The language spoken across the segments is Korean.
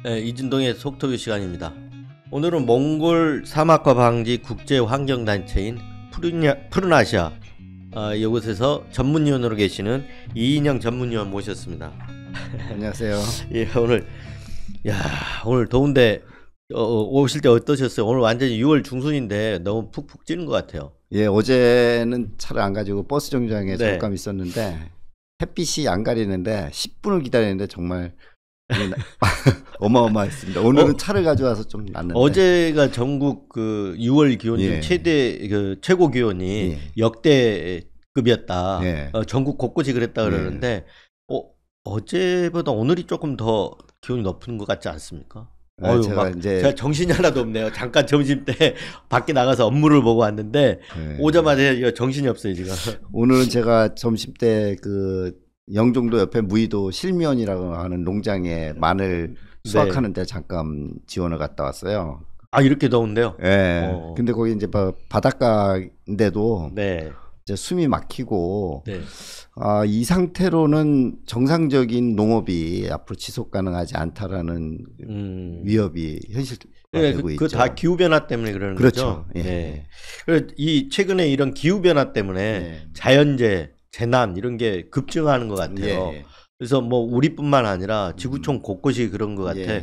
네, 이진동의 속터뷰 시간입니다. 오늘은 몽골 사막화 방지 국제 환경단체인 푸른아시아 이곳에서 전문위원으로 계시는 이인영 전문위원 모셨습니다. 안녕하세요. 예, 오늘 더운데 오실 때 어떠셨어요? 오늘 완전히 6월 중순인데 너무 푹푹 찌는 것 같아요. 예, 어제는 차를 안 가지고 버스 정류장에 네. 잠깐 있었는데 햇빛이 안 가리는데 10분을 기다리는데 정말 어마어마했습니다. 오늘은 차를 가져와서 좀 낫는데. 어제가 전국 그 6월 기온 중 예. 최고 기온이 예. 역대급이었다. 예. 전국 곳곳이 그랬다 그러는데 어제보다 오늘이 조금 더 기온이 높은 것 같지 않습니까? 제가 정신이 하나도 없네요. 잠깐 점심 때 밖에 나가서 업무를 보고 왔는데 오자마자 정신이 없어요 지금. 오늘은 제가 점심 때 그 영종도 옆에 무의도 실미원이라고 하는 농장에 마늘 수확하는데 잠깐 지원을 갔다 왔어요. 아, 이렇게 더운데요? 예. 근데 거기 이제 바닷가인데도 이제 숨이 막히고 이 상태로는 정상적인 농업이 앞으로 지속 가능하지 않다라는 위협이 현실화되고 있죠. 그 다 기후 변화 때문에 그러는 거죠. 예. 네. 이 최근에 이런 기후 변화 때문에 자연재해, 재난 이런 게 급증하는 것 같아요. 그래서 뭐 우리뿐만 아니라 지구촌 곳곳이 그런 것 같아.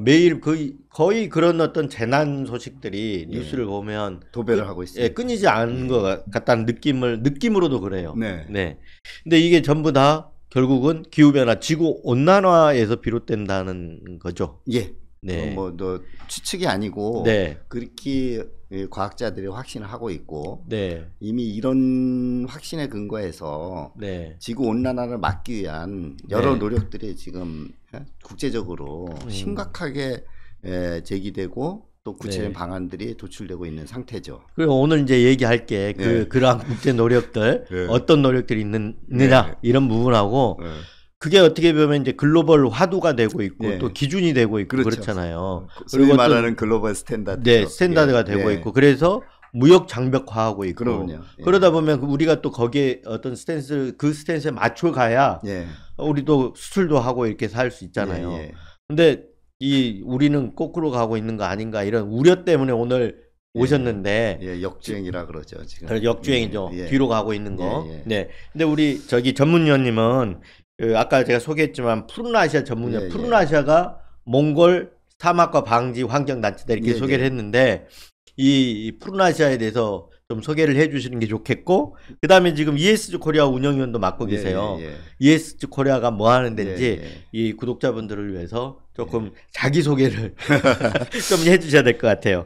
매일 거의 그런 어떤 재난 소식들이 뉴스를 보면 도배를 하고 있어요. 끊이지 않은 것 같다는 느낌으로도 그래요. 네. 근데 이게 전부 다 결국은 기후 변화, 지구 온난화에서 비롯된다는 거죠. 예. 네. 너 추측이 아니고 그렇게 과학자들이 확신을 하고 있고 이미 이런 확신에 근거해서 지구 온난화를 막기 위한 여러 노력들이 지금 국제적으로 심각하게 제기되고 또 구체적인 방안들이 도출되고 있는 상태죠. 그리고 오늘 이제 얘기할 게 그러한 국제 노력들 어떤 노력들이 있느냐 이런 부분하고 그게 어떻게 보면 이제 글로벌 화두가 되고 있고 또 기준이 되고 있고 그렇잖아요. 소위 말하는 글로벌 스탠다드. 스탠다드가 되고 있고 그래서 무역 장벽화하고 있고 그러다 보면 우리가 또 거기에 어떤 그 스탠스에 맞춰 가야 우리도 수출도 하고 이렇게 살 수 있잖아요. 근데 우리는 거꾸로 가고 있는 거 아닌가 이런 우려 때문에 오늘 오셨는데 역주행이라 그러죠 지금. 역주행이죠. 뒤로 가고 있는 거. 근데 우리 전문위원님은 아까 제가 소개했지만 푸른아시아 전문위원, 푸른아시아가 몽골 사막화 방지 환경단체다 이렇게 소개를 했는데 이 푸른아시아에 대해서 좀 소개를 해주시는 게 좋겠고 그 다음에 지금 ESG 코리아 운영위원도 맡고 계세요. ESG 코리아가 뭐 하는 데인지 이 구독자분들을 위해서 조금 자기소개를 좀 해주셔야 될 것 같아요.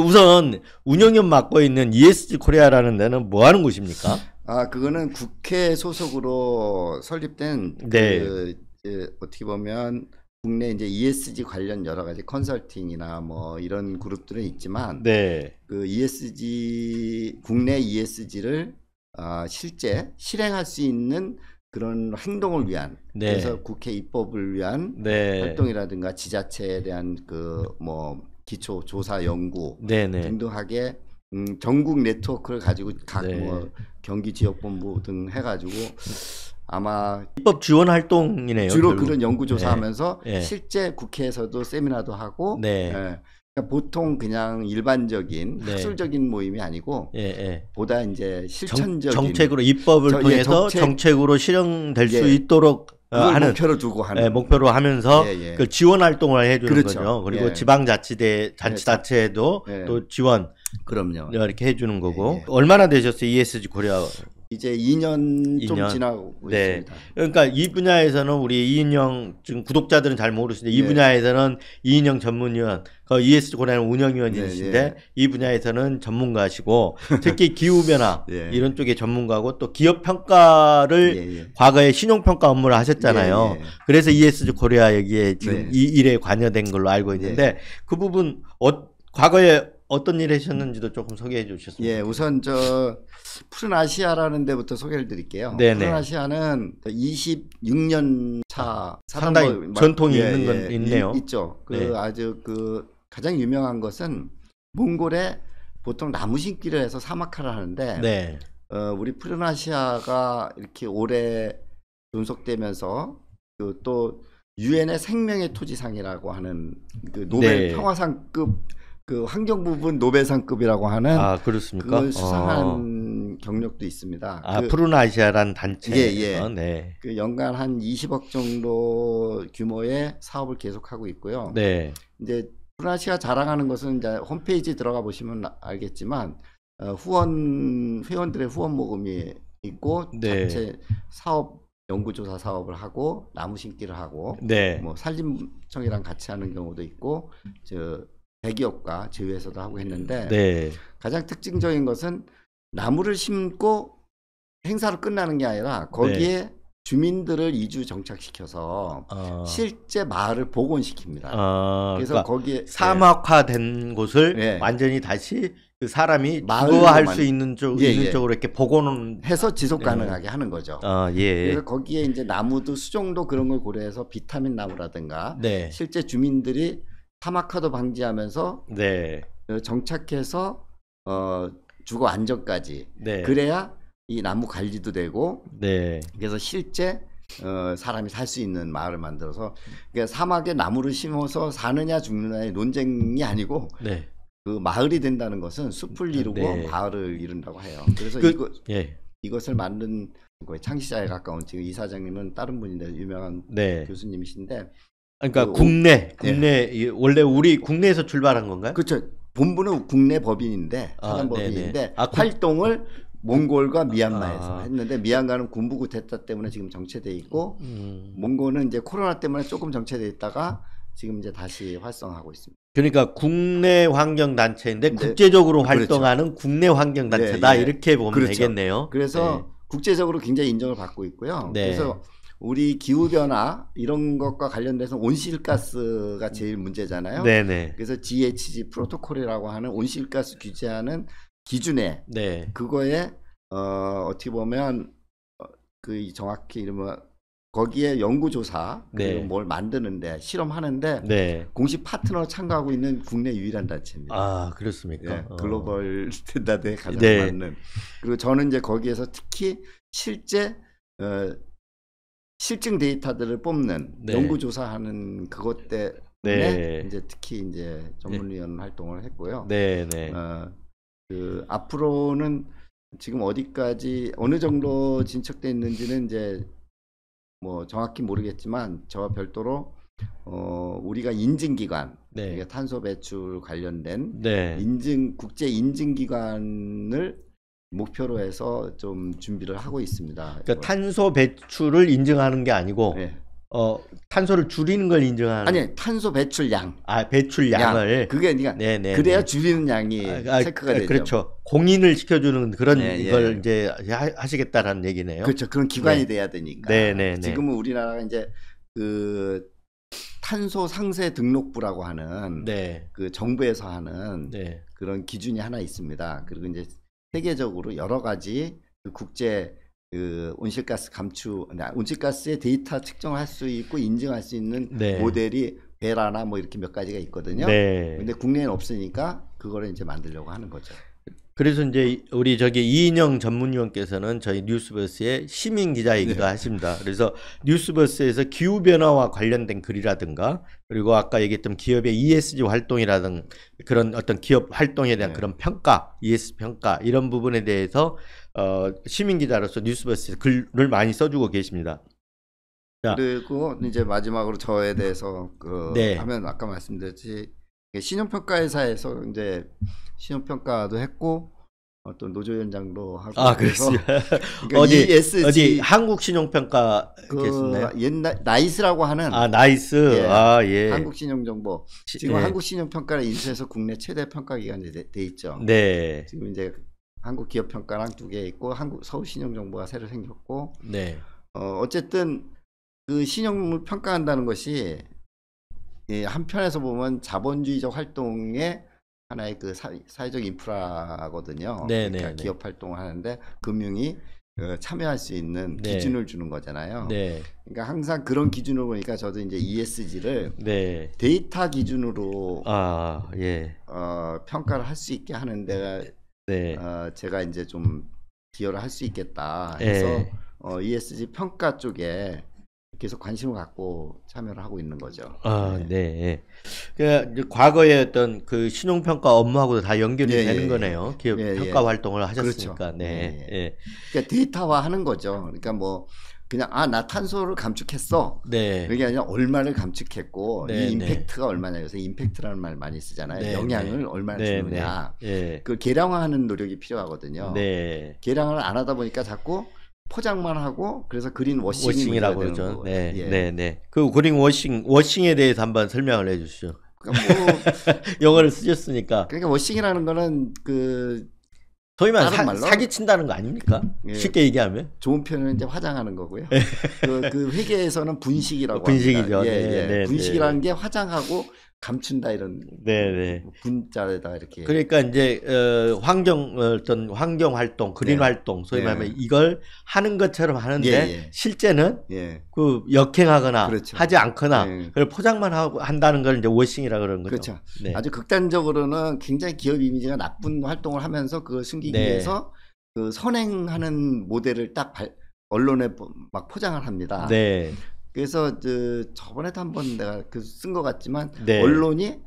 우선 운영위원 맡고 있는 ESG 코리아라는 데는 뭐 하는 곳입니까? 그거는 국회 소속으로 설립된 어떻게 보면 국내 이제 ESG 관련 여러 가지 컨설팅이나 뭐 이런 그룹들은 있지만 그 국내 ESG를 실제 실행할 수 있는 그런 행동을 위한 그래서 국회 입법을 위한 활동이라든가 지자체에 대한 그 뭐 기초 조사 연구 등등하게 전국 네트워크를 가지고 각 뭐 경기지역본부 등 해가지고 아마 입법 지원 활동이네요. 주로 그런 연구조사하면서 실제 국회에서도 세미나도 하고 그러니까 보통 그냥 일반적인 학술적인 모임이 아니고 보다 이제 실천적인 정책으로 입법을 통해서 정책으로 실행될 수 있도록 하는 목표로 두고 하는 목표로 하면서 그 지원 활동을 해주는 거죠. 그리고 지방자치단체에도 또 지원 이렇게 해주는 거고 얼마나 되셨어요 ESG 코리아? 이제 2년 좀 지나고 있습니다. 그러니까 이 분야에서는 우리 이인영 지금 구독자들은 잘 모르시는데 이 분야에서는 이인영 전문위원, ESG 코리아는 운영위원이신데 이 분야에서는 전문가시고 특히 기후변화 이런 쪽에 전문가고 또 기업 평가를 과거에 신용평가 업무를 하셨잖아요. 그래서 ESG 코리아 여기에 지금 이 일에 관여된 걸로 알고 있는데 그 부분 과거에 어떤 일 하셨는지도 조금 소개해 주셨습니다. 우선 푸른아시아라는 데부터 소개를 드릴게요. 푸른아시아는 26년 차 상당히 전통이 있는 건 있네요. 있죠. 아주 가장 유명한 것은 몽골에 보통 나무 심기를 해서 사막화를 하는데 우리 푸른아시아가 이렇게 오래 존속되면서 또 유엔의 생명의 토지상이라고 하는 그 노벨 평화상급 그 환경 부분 노벨상급이라고 하는 그렇습니까? 그걸 수상한 경력도 있습니다. 푸른아시아라는 단체에서 예. 네. 그 연간 한 20억 정도 규모의 사업을 계속하고 있고요. 네. 이제 푸른아시아 자랑하는 것은 이제 홈페이지 들어가 보시면 알겠지만 회원들의 후원 모금이 있고 자체 사업 연구조사 사업을 하고 나무 심기를 하고 뭐 산림청이랑 같이 하는 경우도 있고 대기업과 제휴해서도 하고 했는데 가장 특징적인 것은 나무를 심고 행사로 끝나는 게 아니라 거기에 주민들을 이주 정착시켜서 실제 마을을 복원시킵니다. 그래서 그러니까 거기에 사막화된 곳을 완전히 다시 그 사람이 주거할 수 있는 쪽으로 이렇게 복원을 해서 지속 가능하게 하는 거죠. 그래서 거기에 이제 나무도 수종도 그런 걸 고려해서 비타민 나무라든가 실제 주민들이 사막화도 방지하면서 정착해서 주거 안정까지 그래야 이 나무 관리도 되고 그래서 실제 사람이 살 수 있는 마을을 만들어서 그러니까 사막에 나무를 심어서 사느냐 죽느냐의 논쟁이 아니고 그 마을이 된다는 것은 숲을 이루고 마을을 이룬다고 해요. 그래서 이것을 만든 거의 창시자에 가까운 지금 이사장님은 다른 분인데 유명한 교수님이신데 그러니까 국내 원래 우리 국내에서 출발한 건가요? 그렇죠. 본부는 국내 법인인데 법인인데 활동을 몽골과 미얀마에서 했는데 미얀마는 군부 쿠데타 때문에 지금 정체돼 있고 몽골은 이제 코로나 때문에 조금 정체돼 있다가 지금 이제 다시 활성화하고 있습니다. 그러니까 국내 환경 단체인데 국제적으로 활동하는 국내 환경 단체다 이렇게 보면 되겠네요. 그래서 국제적으로 굉장히 인정을 받고 있고요. 그래서 우리 기후변화 이런 것과 관련돼서 온실가스가 제일 문제잖아요. 그래서 GHG 프로토콜이라고 하는 온실가스 규제하는 기준에 그거에 어떻게 보면 그 정확히 이러면 거기에 연구조사 뭘 만드는데 실험하는데 공식 파트너 참가하고 있는 국내 유일한 단체입니다. 그렇습니까? 글로벌 스탠다드에 가장 맞는. 그리고 저는 이제 거기에서 특히 실제 실증 데이터들을 뽑는 연구조사하는 그것 때문에 이제 특히 이제 전문위원 활동을 했고요. 그 앞으로는 지금 어디까지 어느 정도 진척돼 있는지는 이제 뭐 정확히 모르겠지만 저와 별도로 우리가 인증기관 그러니까 탄소 배출 관련된 국제 인증기관을 목표로 해서 좀 준비를 하고 있습니다. 그러니까 탄소 배출을 인증하는 게 아니고 탄소를 줄이는 걸 인증하는 아니 탄소 배출량 배출량을 그게 그러니까 그래야 줄이는 양이 체크가 되죠. 그렇죠. 공인을 시켜주는 그런 이걸 이제 하시겠다라는 얘기네요. 그렇죠. 그런 기관이 돼야 되니까. 지금은 우리나라가 이제 그 탄소 상세 등록부라고 하는 그 정부에서 하는 그런 기준이 하나 있습니다. 그리고 이제 세계적으로 여러 가지 그 국제 그 온실가스 온실가스의 데이터 측정을 할 수 있고 인증할 수 있는 모델이 베라나 뭐 이렇게 몇 가지가 있거든요. 근데 국내에는 없으니까 그거를 이제 만들려고 하는 거죠. 그래서 이제 우리 이인영 전문위원께서는 저희 뉴스버스의 시민 기자이기도 하십니다. 그래서 뉴스버스에서 기후 변화와 관련된 글이라든가 그리고 아까 얘기했던 기업의 ESG 활동이라든가 그런 어떤 기업 활동에 대한 그런 평가, ESG 평가 이런 부분에 대해서 시민 기자로서 뉴스버스에서 글을 많이 써주고 계십니다. 그리고 이제 마지막으로 저에 대해서 하면 아까 말씀드렸지 신용평가회사에서 이제 신용평가도 했고 또 노조위원장도 하고 그래서 그러니까 어디 한국 신용평가 계셨나요? 옛날 나이스라고 하는 나이스 한국 신용정보 지금 한국 신용평가를 인수해서 국내 최대 평가 기관이 돼 있죠. 지금 이제 한국 기업평가랑 2개 있고 서울 신용정보가 새로 생겼고 어쨌든 그 신용을 평가한다는 것이 한편에서 보면 자본주의적 활동의 하나의 그 사회적 인프라거든요. 그러니까 기업 활동을 하는데 금융이 참여할 수 있는 기준을 주는 거잖아요. 그러니까 항상 그런 기준으로 보니까 저도 이제 ESG를 데이터 기준으로 평가를 할 수 있게 하는 데가 제가 이제 좀 기여를 할 수 있겠다 해서 ESG 평가 쪽에 계속 관심을 갖고 참여를 하고 있는 거죠. 아, 네. 그러니까 과거에 어떤 그 신용평가 업무하고도 다 연결이 되는 거네요. 기업 평가 활동을 하셨으니까. 그렇죠. 네. 그러니까 데이터화 하는 거죠. 그러니까 뭐 그냥 나 탄소를 감축했어. 그게 아니라 얼마를 감축했고 이 임팩트가 얼마냐. 요새 임팩트라는 말 많이 쓰잖아요. 영향을 얼마나 주느냐. 그걸 계량화하는 노력이 필요하거든요. 계량을 안 하다 보니까 자꾸 포장만 하고 그래서 그린 워싱이라고 그러죠. 그 그린 워싱에 대해서 한번 설명을 해주시죠. 그러니까 뭐 영어를 쓰셨으니까. 그러니까 워싱이라는 거는 그 소위 말해 사기 친다는 거 아닙니까? 쉽게 얘기하면. 좋은 표현은 이제 화장하는 거고요. 그 회계에서는 분식이라고 분식이죠. 합니다. 분식이라는 게 화장하고 감춘다 이런 분자에다 이렇게. 그러니까 이제 어떤 환경 활동, 그린 활동, 소위 말하면 이걸 하는 것처럼 하는데 실제는 그 역행하거나 하지 않거나 그걸 포장만 하고 한다는 걸 이제 워싱이라 그러는 거죠. 그렇죠. 아주 극단적으로는 굉장히 기업 이미지가 나쁜 활동을 하면서 그걸 숨기기 위해서 그 선행하는 모델을 딱 언론에 막 포장을 합니다. 그래서 저번에도 한번 내가 쓴 것 같지만 언론이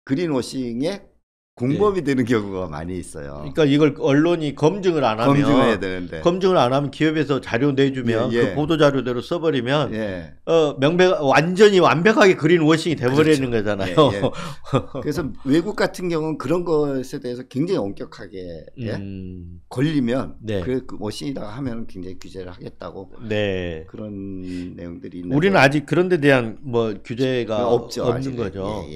그린워싱의 공범이 되는 경우가 많이 있어요. 그러니까 이걸 언론이 검증을 안 하면 검증해야 되는데 검증을 안 하면 기업에서 자료 내주면 그 보도 자료대로 써버리면 완전히 완벽하게 그린워싱이 돼버리는 거잖아요. 그래서 외국 같은 경우는 그런 것에 대해서 굉장히 엄격하게 걸리면 그 워싱이라고 하면 굉장히 규제를 하겠다고 그런 내용들이 있는데 우리는 아직 그런 데 대한 뭐 규제가 없는 아직은. 거죠.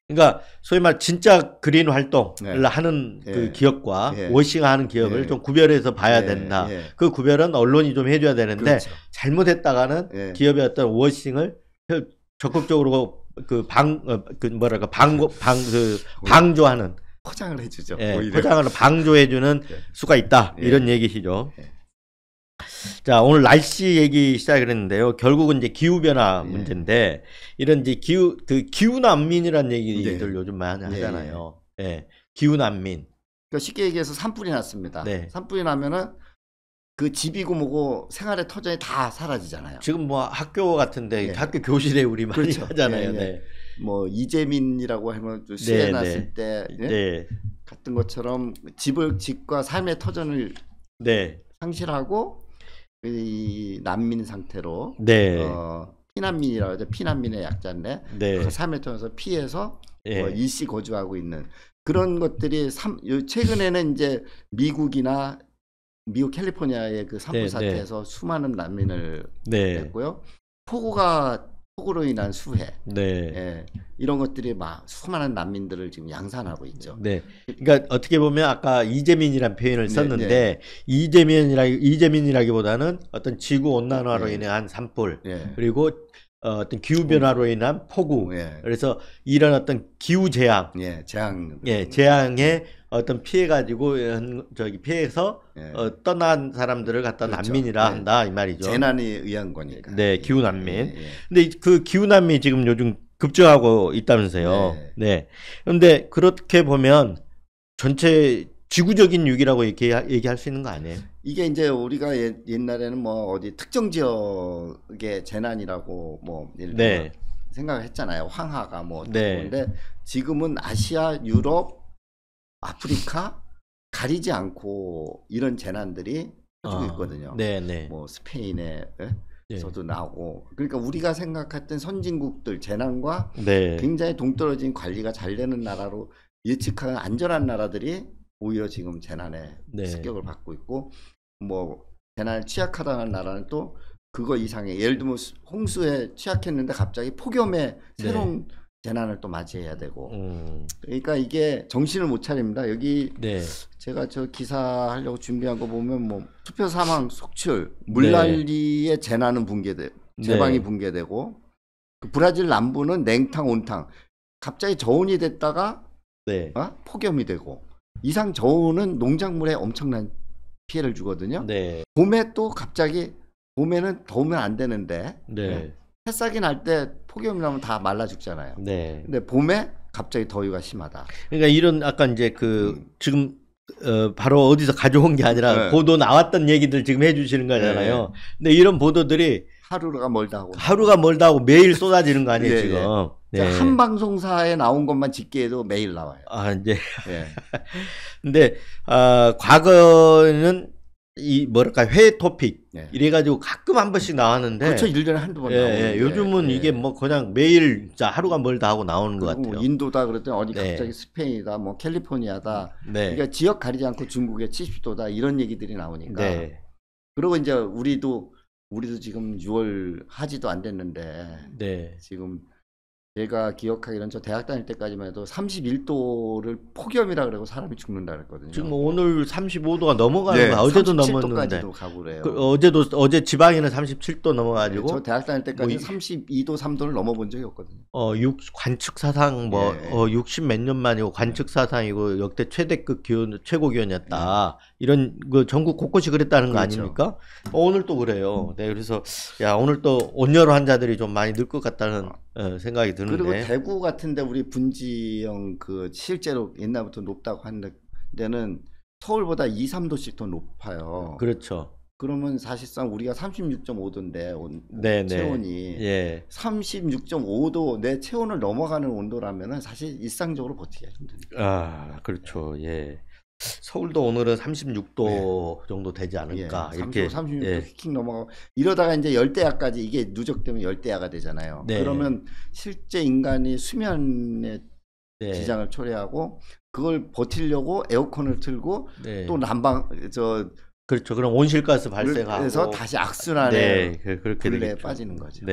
그러니까 소위 말 진짜 그린 활동을 하는 그 기업과 워싱하는 기업을 좀 구별해서 봐야 된다. 그 구별은 언론이 좀 해줘야 되는데 잘못했다가는 기업의 어떤 워싱을 적극적으로 방조하는 포장을 해주죠. 포장을 방조해주는 수가 있다. 이런 얘기시죠. 자, 오늘 날씨 얘기 시작을 했는데요. 결국은 이제 기후변화 문제인데, 이런 이제 기후난민이라는 얘기들 요즘 많이 하잖아요. 기후난민. 그러니까 쉽게 얘기해서 산불이 났습니다. 산불이 나면은 그 집이고 뭐고 생활의 터전이 다 사라지잖아요. 지금 뭐 학교 같은데, 학교 교실에 우리 많이 하잖아요. 뭐 이재민이라고 하면 수해 났을 때 같은 것처럼 집과 삶의 터전을 상실하고 이 난민 상태로 피난민이라고 하죠. 피난민의 약자인데 그 삶의 터전에서 피해서 일시 거주하고 있는 그런 것들이 최근에는 이제 미국 캘리포니아의 그 산불 사태에서 수많은 난민을 냈고요. 폭우로 인한 수해, 이런 것들이 막 수많은 난민들을 지금 양산하고 있죠. 그러니까 어떻게 보면 아까 이재민이란 표현을 썼는데 이재민이라기보다는 어떤 지구 온난화로 인한 산불 그리고 어떤 기후 변화로 인한 폭우, 그래서 이런 어떤 기후 재앙, 재앙에 어떤 피해 가지고 피해서 떠난 사람들을 갖다 난민이라 한다 이 말이죠. 재난에 의한 거니까. 기후 난민. 근데 그 기후 난민이 지금 요즘 급증하고 있다면서요. 그런데 그렇게 보면 전체 지구적인 위기라고 이렇게 얘기할 수 있는 거 아니에요? 이게 이제 우리가 옛날에는 뭐 어디 특정 지역의 재난이라고 뭐 예를 들어 생각을 했잖아요. 황하가 뭐 그런데 지금은 아시아, 유럽, 아프리카 가리지 않고 이런 재난들이 퍼지고 있거든요. 뭐 스페인에서도 나오고 그러니까 우리가 생각했던 선진국들 재난과 굉장히 동떨어진 관리가 잘 되는 나라로 예측하는 안전한 나라들이 오히려 지금 재난에 습격을 받고 있고 뭐 재난에 취약하다는 나라는 또 그거 이상의 예를 들면 홍수에 취약했는데 갑자기 폭염에 새로운 재난을 또 맞이해야 되고 그러니까 이게 정신을 못 차립니다. 여기 제가 저 기사 하려고 준비한 거 보면 뭐 투표 사망 속출 물난리의 재난은 제방이 붕괴되고 그 브라질 남부는 냉탕 온탕 갑자기 저온이 됐다가 폭염이 되고 이상 저온은 농작물에 엄청난 피해를 주거든요. 봄에 또 갑자기 봄에는 더우면 안 되는데 새싹이 날 때 폭염이 나면 다 말라 죽잖아요. 근데 봄에 갑자기 더위가 심하다. 그러니까 이런 아까 이제 지금 바로 어디서 가져온 게 아니라 보도 나왔던 얘기들 지금 해주시는 거잖아요. 근데 이런 보도들이 하루가 멀다 하고. 하루가 멀다 하고 매일 쏟아지는 거 아니에요, 지금. 네. 한 방송사에 나온 것만 집계해도 매일 나와요. 이제. 근데, 과거는 뭐랄까, 회 토픽. 이래가지고 가끔 한 번씩 나왔는데. 그렇죠. 1년에 한두 번 나오는데. 요즘은 이게 뭐 그냥 매일 진짜 하루가 멀다 하고 나오는 것 같아요. 인도다 그랬더니 어디 갑자기 스페인이다, 뭐 캘리포니아다. 그러니까 지역 가리지 않고 중국의 70도다 이런 얘기들이 나오니까. 그리고 이제 우리도 지금 6월 하지도 안 됐는데. 지금 제가 기억하기로는 저 대학 다닐 때까지만 해도 31도를 폭염이라 그러고 사람이 죽는다 그랬거든요. 지금 오늘 35도가 넘어가는 거야. 어제도 넘었는데. 가고 그래요. 어제 지방에는 37도 넘어가지고. 저 대학 다닐 때까지 32도, 3도를 넘어본 적이 없거든요. 관측 사상 60 몇 년 만이고 관측 사상이고 역대 최대급 기온, 최고 기온이었다. 이런 거 전국 곳곳이 그랬다는 거 아닙니까? 오늘 또 그래요. 그래서 오늘 또 온열 환자들이 좀 많이 늘 것 같다는 생각이 드는데. 그리고 대구 같은데 우리 분지형 실제로 옛날부터 높다고 하는 데는 서울보다 2, 3도씩 더 높아요. 그렇죠. 그러면 사실상 우리가 36.5도인데 체온이 36.5도 내 체온을 넘어가는 온도라면은 사실 일상적으로 버티기가 힘듭니다. 그렇죠. 서울도 오늘은 36도 정도 되지 않을까. 이렇게 36도 휙 넘어가고 이러다가 이제 열대야까지 이게 누적되면 열대야가 되잖아요. 그러면 실제 인간이 수면에 지장을 초래하고 그걸 버티려고 에어컨을 틀고 또 난방 그렇죠. 그럼 온실가스 발생하고 그래서 다시 악순환에 굴레에 빠지는 거죠.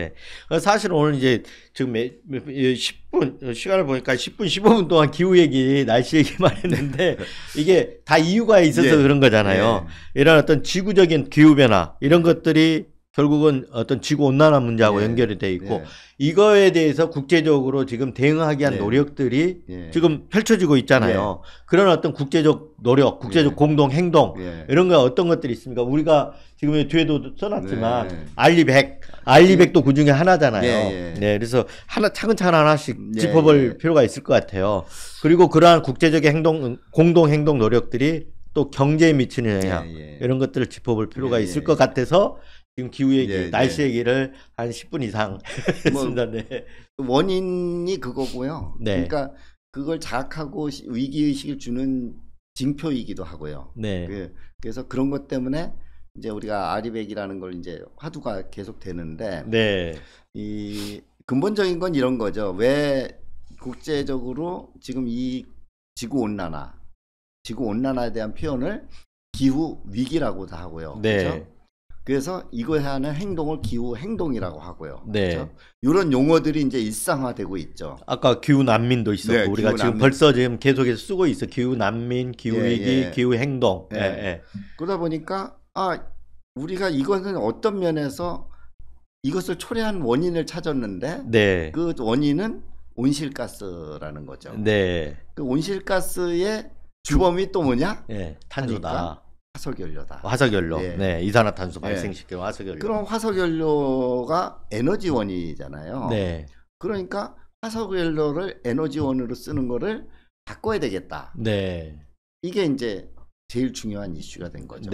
사실 오늘 이제 지금 10분 시간을 보니까 10분 15분 동안 기후 얘기, 날씨 얘기만 했는데 이게 다 이유가 있어서 그런 거잖아요. 이런 어떤 지구적인 기후 변화 이런 것들이 결국은 어떤 지구 온난화 문제하고 연결이 돼 있고 이거에 대해서 국제적으로 지금 대응하기 위한 노력들이 지금 펼쳐지고 있잖아요. 그런 어떤 국제적 노력, 국제적 공동 행동 이런 거 어떤 것들이 있습니까? 우리가 지금 뒤에도 써놨지만 알리100도 그 중에 하나잖아요. 그래서 차근차근 하나씩 짚어볼 필요가 있을 것 같아요. 그리고 그러한 국제적인 행동, 공동 행동 노력들이 또 경제에 미치는 영향 이런 것들을 짚어볼 필요가 있을 것 같아서 지금 기후 얘기, 날씨 얘기를 한 10분 이상 했습니다. 원인이 그거고요. 그러니까 그걸 자각하고 위기의식을 주는 징표이기도 하고요. 그래서 그런 것 때문에 이제 우리가 아리백이라는 걸 이제 화두가 계속 되는데 이 근본적인 건 이런 거죠. 왜 국제적으로 지금 이 지구 온난화에 대한 표현을 기후 위기라고도 하고요. 그렇죠? 그래서 이거에 하는 행동을 기후 행동이라고 하고요. 그렇죠? 이런 용어들이 이제 일상화되고 있죠. 아까 기후 난민도 있었고 우리가 지금 벌써 지금 계속해서 쓰고 있어. 기후 난민, 기후 위기, 기후 행동. 그러다 보니까 우리가 이것은 어떤 면에서 이것을 초래한 원인을 찾았는데 그 원인은 온실가스라는 거죠. 그 온실가스의 주범이 또 뭐냐? 탄소다. 화석연료다. 화석연료. 이산화탄소 발생시키는 화석연료. 그럼 화석연료가 에너지원이잖아요. 그러니까 화석연료를 에너지원으로 쓰는 거를 바꿔야 되겠다. 이게 이제 제일 중요한 이슈가 된 거죠.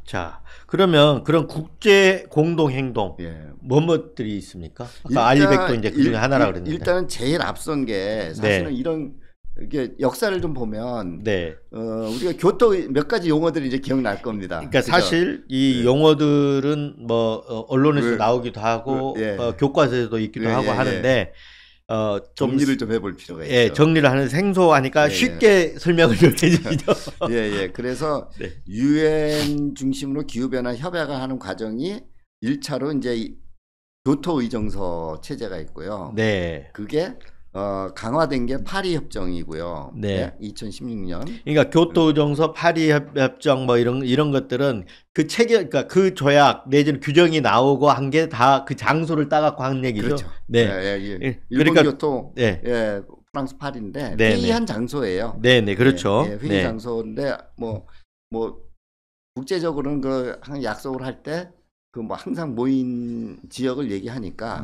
자, 그러면 그런 국제 공동 행동 뭐들이 있습니까? 아까 알리백도 이제 그 중에 하나라 그랬는데. 일단은 제일 앞선 게 사실은 이런 이게 역사를 좀 보면 우리가 교토 몇 가지 용어들이 이제 기억날 겁니다. 그러니까 그죠? 사실 이 용어들은 뭐 언론에서 나오기도 하고 교과서에도 있기도 하고 하는데 정리를 좀 해볼 필요가 있죠. 정리를 하는 생소하니까 쉽게 설명을 좀 해주시죠. 그래서 유엔 중심으로 기후변화 협약을 하는 과정이 1차로 이제 교토 의정서 체제가 있고요. 그게 강화된 게 파리 협정이고요. 2016년. 그러니까 교토 의정서, 파리 협정 뭐 이런 것들은 그 체결, 그러니까 그 조약 내지는 규정이 나오고 한 게 다 그 장소를 따갖고 한 얘기죠. 그렇죠. 일본 그러니까, 교토, 프랑스 파리인데 회의한 장소예요. 그렇죠. 회의 장소인데 뭐 국제적으로는 그 약속을 할 때 그 뭐 항상 모인 지역을 얘기하니까.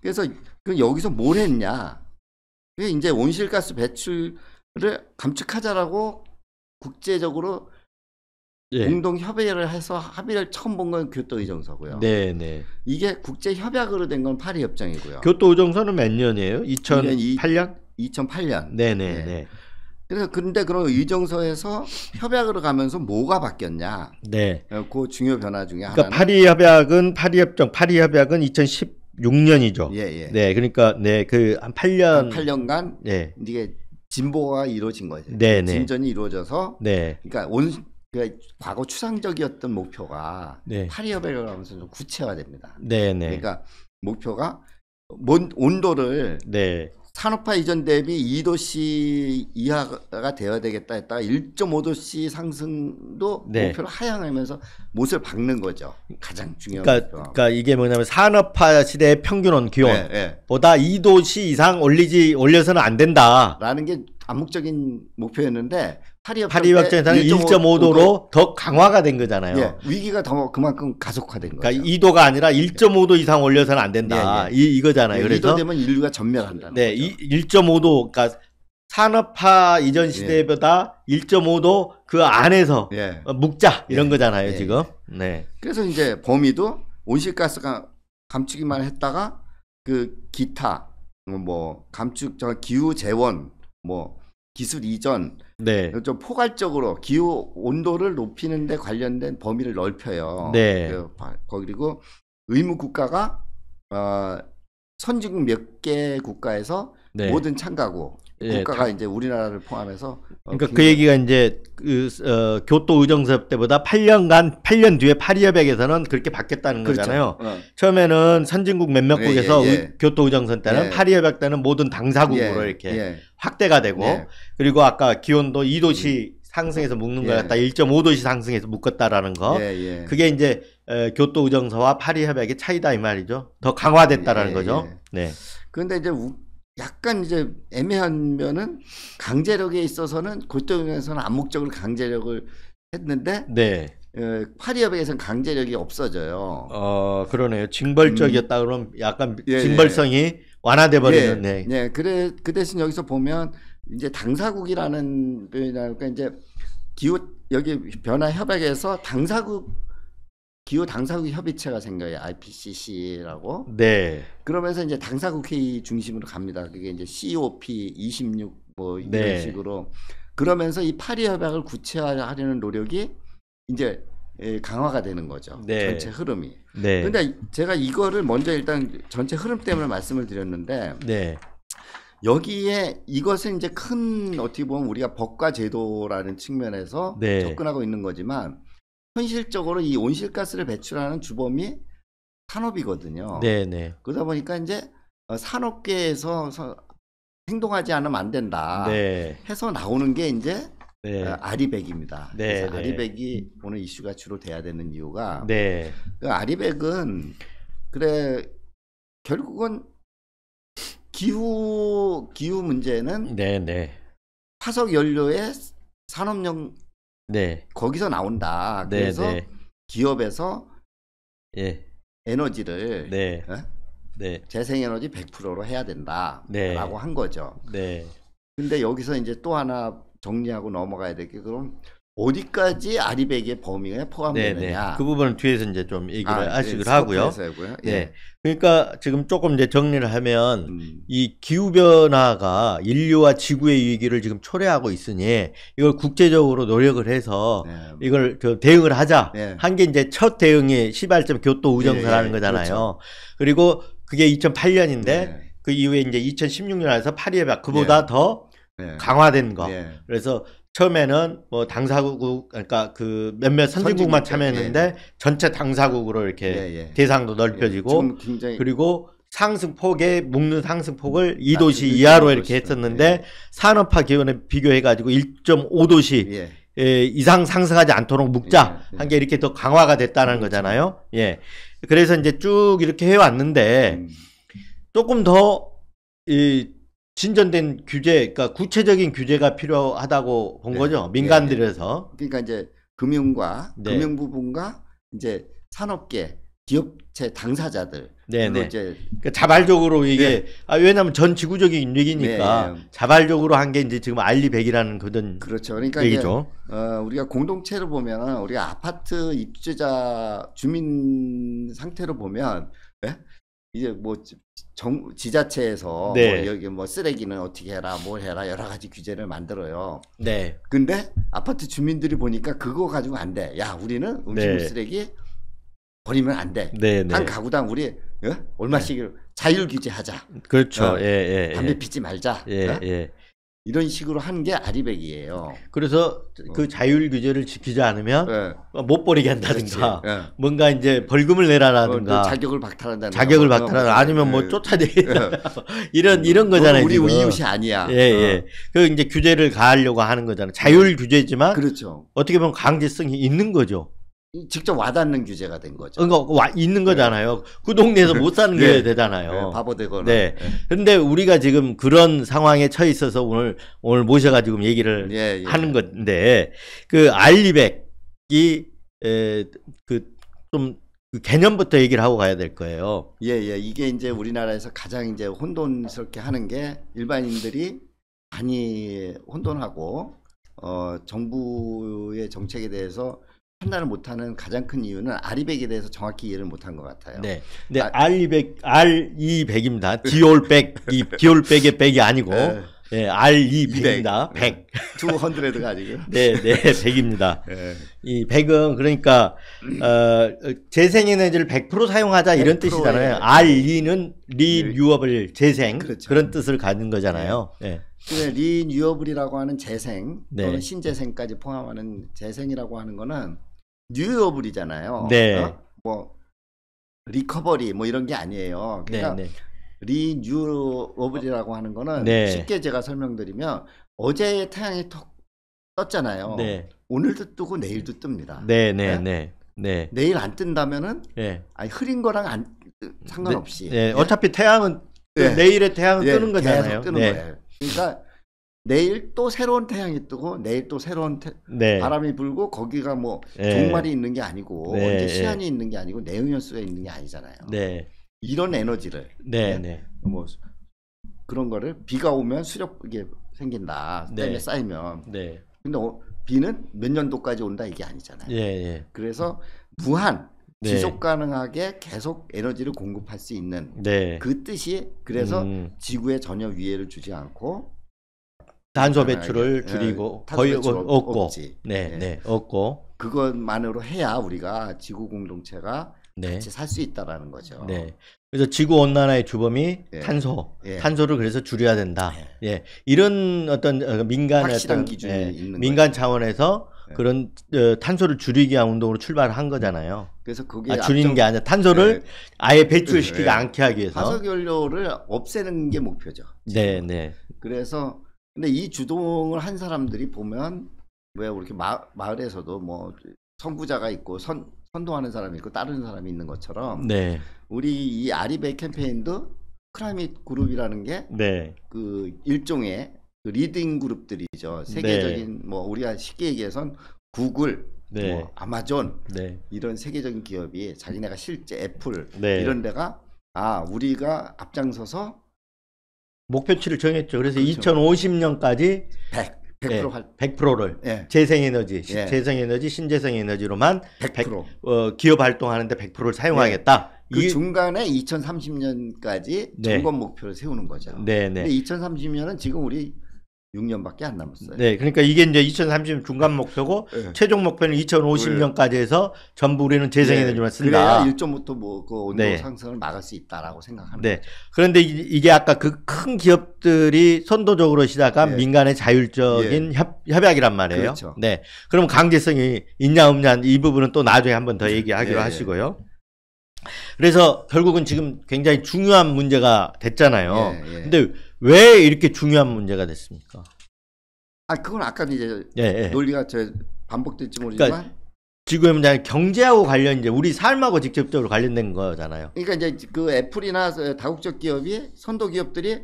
그래서 여기서 뭘 했냐? 이제 온실가스 배출을 감축하자라고 국제적으로 예. 공동 협의를 해서 합의를 처음 본 건 교토의정서고요. 네네. 이게 국제 협약으로 된 건 파리협정이고요. 교토의정서는 몇 년이에요? 2008년? 2008년. 네네네. 네. 그래서 그런데 그런 의정서에서 협약으로 가면서 뭐가 바뀌었냐? 네. 그 중요 변화 중에 그러니까 하나는 파리협약은 2016년이죠. 예, 예. 네, 그러니까 그 한 8년간 네. 이게 진보가 이루어진 거죠. 네, 네. 진전이 이루어져서 네. 그러니까 과거 추상적이었던 목표가 네. 파리협약을 하면서 좀 구체화됩니다. 네, 네. 그러니까 목표가 온도를 네. 산업화 이전 대비 2도씨 이하가 되어야 되겠다 했다가 1.5도씨 상승도 네. 목표를 하향하면서 못을 박는 거죠. 가장 중요한 그러니까 이게 뭐냐면 산업화 시대의 평균 기온보다 2도씨 이상 올려서는 안 된다라는 게 암묵적인 목표였는데 파리협정에서는 1.5도로 더 강화가 된 거잖아요. 예, 위기가 더 그만큼 가속화된 거죠. 그러니까 2도가 아니라 1.5도 이상 올려서는 안 된다. 예, 예. 이거잖아요. 그래서 2도 되면 인류가 전멸한다는 네, 거죠. 1.5도 그러니까 산업화 이전 시대보다 1.5도 그 안에서 묵자 이런 거잖아요, 지금. 네. 그래서 이제 범위도 온실가스가 감추기만 했다가 그 기타 뭐 감축 기후 재원 뭐 기술 이전 좀 포괄적으로 기후 온도를 높이는 데 관련된 범위를 넓혀요. 네. 그리고 의무 국가가 선진국 몇 개 국가에서 모든 참가국 국가가 이제 우리나라를 포함해서 그러니까 그 얘기가 이제 교토 의정서 때보다 8년 뒤에 파리협약에서는 그렇게 바뀌었다는 거잖아요. 처음에는 선진국 몇몇 국에서 교토 의정서 때는 파리협약 때는 모든 당사국으로 이렇게 확대가 되고 그리고 아까 기온도 2도씨 상승해서 묶는 걸 갖다 1.5도씨 상승해서 묶었다라는 거. 그게 이제 교토 의정서와 파리협약의 차이다 이 말이죠. 더 강화됐다라는 거죠. 네. 그런데 이제 약간 이제 애매한 면은 강제력에 있어서는 교토의정서는 암묵적으로 강제력을 했는데 파리협약에서는 강제력이 없어져요. 그러네요. 징벌적이었다 그러면 약간 징벌성이 완화돼 버리는. 네. 그 대신 여기서 보면 이제 당사국이라는 그러니까 이제 여기 변화 협약에서 기후 당사국 협의체가 생겨요. IPCC라고. 네. 그러면서 이제 당사국 회의 중심으로 갑니다. 그게 이제 COP 26 뭐 이런 식으로. 그러면서 이 파리 협약을 구체화하려는 노력이 이제 강화가 되는 거죠. 전체 흐름이. 그런데 제가 이거를 먼저 일단 전체 흐름 때문에 말씀을 드렸는데 여기에 이것은 이제 큰 어떻게 보면 우리가 법과 제도라는 측면에서 접근하고 있는 거지만 현실적으로 이 온실가스를 배출하는 주범이 산업이거든요. 그러다 보니까 이제 산업계에서 행동하지 않으면 안 된다 해서 나오는 게 이제 아리백입니다. 그래서 아리백이 오늘 이슈가 주로 돼야 되는 이유가 그 아리백은 결국은 기후 문제는 화석 연료의 산업용 거기서 나온다. 그래서 기업에서 에너지를 재생에너지 100%로 해야 된다라고 한 거죠. 근데 여기서 이제 또 하나 정리하고 넘어가야 될 게 그럼 어디까지 아리백의 범위에 포함되느냐. 그 부분은 뒤에서 이제 좀 얘기를 하시기로 하고요. 그러니까 지금 조금 이제 정리를 하면 이 기후 변화가 인류와 지구의 위기를 지금 초래하고 있으니 이걸 국제적으로 노력을 해서 이걸 대응을 하자. 한 게 이제 첫 대응이 시발점 교토 의정서라는 거잖아요. 그리고 그게 2008년인데 그 이후에 이제 2016년에서 파리협약 그보다 더 강화된 거. 그래서 처음에는 뭐 당사국 그러니까 그 몇몇 선진국만 참여했는데 전체 당사국으로 이렇게 대상도 넓혀지고 그리고 상승폭에 묶는 상승폭을 2도씨 이하로 이렇게 했었는데 산업화 기온에 비교해 가지고 1.5도씨 이상 상승하지 않도록 묶자 한 게 이렇게 더 강화가 됐다는 거잖아요. 그래서 이제 쭉 이렇게 해왔는데 조금 더 진전된 규제, 그러니까 구체적인 규제가 필요하다고 본 거죠. 민간들에서. 그러니까 이제 금융 부분과 이제 산업계 기업체 당사자들. 네네. 이제 그러니까 자발적으로 이게 왜냐하면 전 지구적인 얘기니까 자발적으로 한 게 이제 지금 알리백이라는 그런 그렇죠. 그러니까 얘기죠. 우리가 공동체를 보면 우리가 아파트 입주자 주민 상태로 보면 이제 뭐 지자체에서 뭐 여기 뭐 쓰레기는 어떻게 해라 뭘 해라 여러 가지 규제를 만들어요. 네. 근데 아파트 주민들이 보니까 그거 가지고 안 돼. 야 우리는 음식물 쓰레기 버리면 안 돼. 한 가구당 우리 얼마씩 자율 규제하자. 그렇죠. 담배 피지 말자. 이런 식으로 한 게 아리백이에요. 그래서 그 자율 규제를 지키지 않으면 못 버리게 한다든가 뭔가 이제 벌금을 내라라든가 자격을 박탈한다든가 자격을 박탈한다 아니면 뭐 쫓아내게 이런 거잖아요. 우리 지금. 이웃이 아니야. 그 이제 규제를 가하려고 하는 거잖아요. 자율 규제지만 그렇죠. 어떻게 보면 강제성이 있는 거죠. 직접 와닿는 규제가 된 거죠. 그러니까 있는 거잖아요. 그 동네에서 못 사는 게 되잖아요. 바보 되거나. 그런데 우리가 지금 그런 상황에 처해 있어서 오늘 모셔가지고 얘기를 하는 건데 그 알리백이 좀 그 개념부터 얘기를 하고 가야 될 거예요. 이게 이제 우리나라에서 가장 이제 혼돈스럽게 하는 게 일반인들이 많이 혼돈하고 정부의 정책에 대해서 판단을 못하는 가장 큰 이유는 알리백에 대해서 정확히 이해를 못한 것 같아요. 근데 알리백입니다. 디올백의 백이 아니고 알리백입니다. 100. 200가 아니고요. 100입니다. 이 100은 그러니까 재생에너지를 100% 사용하자 이런 뜻이잖아요. 알리는 리뉴어블 재생 그런 뜻을 가진 거잖아요. 리뉴어블이라고 하는 재생 또는 신재생까지 포함하는 재생이라고 하는 거는 뉴어블이잖아요. 뭐 리커버리 뭐 이런 게 아니에요. 그러니까 리뉴어블이라고 하는 거는 쉽게 제가 설명드리면 어제 태양이 톡 떴잖아요. 오늘도 뜨고 내일도 뜹니다. 내일 안 뜬다면은 아니 흐린 거랑 상관없이 어차피 태양은 내일의 태양은 뜨는 거잖아요. 뜨는 거예요. 그러니까 내일 또 새로운 태양이 뜨고 내일 또 새로운 바람이 불고 거기가 뭐 종말이 있는 게 아니고 이제 시한이 있는 게 아니고 내용연수가 있는 게 아니잖아요. 이런 에너지를 뭐 그런 거를 비가 오면 수력 이게 생긴다. 댐에 쌓이면. 근데 비는 몇 년도까지 온다 이게 아니잖아요. 그래서 무한 지속 가능하게 계속 에너지를 공급할 수 있는 그 뜻이 그래서 지구에 전혀 위해를 주지 않고 탄소 배출을 줄이고 거의 없고 없고 그것만으로 해야 우리가 지구 공동체가 같이 살 수 있다라는 거죠. 그래서 지구 온난화의 주범이 탄소를 그래서 줄여야 된다. 이런 어떤 민간의 확실한 기준이 있는 민간 차원에서 그런 탄소를 줄이기 위한 운동으로 출발한 거잖아요. 그래서 그게 줄이는 게 아니라 탄소를 아예 배출시키지 않게 하기 위해서 화석연료를 없애는 게 목표죠. 그래서 근데 이 주동을 한 사람들이 보면 왜 이렇게 마을에서도 뭐 선구자가 있고 선동하는 사람이 있고 따르는 사람이 있는 것처럼 우리 이 아리백 캠페인도 클라이밋 그룹이라는 게 그 일종의 그 리딩 그룹들이죠. 세계적인 뭐 우리가 쉽게 얘기해선 구글, 뭐 아마존 이런 세계적인 기업이 자기네가 실제 애플 이런 데가 우리가 앞장서서 목표치를 정했죠. 그래서 2050년까지 100%를 재생에너지, 재생에너지, 신재생에너지로만 100% 기업 활동하는데 100%를 사용하겠다. 그 중간에 2030년까지 점검 목표를 세우는 거죠. 근데 2030년은 지금 우리 6년밖에 안 남았어요. 그러니까 이게 이제 2030년 중간 목표고 최종 목표는 2050년까지 해서 전부 우리는 재생에너지만 쓴다. 그래야 1.5도 뭐 그 온도 상승을 막을 수 있다라고 생각합니다. 그런데 이게 아까 그 큰 기업들이 선도적으로 시작한 민간의 자율적인 협약이란 말이에요. 그럼 강제성이 있냐 없냐 이 부분은 또 나중에 한번 더 얘기하기로 하시고요. 그래서 결국은 지금 굉장히 중요한 문제가 됐잖아요. 근데 왜 이렇게 중요한 문제가 됐습니까? 그건 아까 이제 논리가 반복될지 모르지만 그러니까 지금 이제 경제하고 관련 이제 우리 삶하고 직접적으로 관련된 거잖아요. 그러니까 이제 그 애플이나 다국적 기업이 선도 기업들이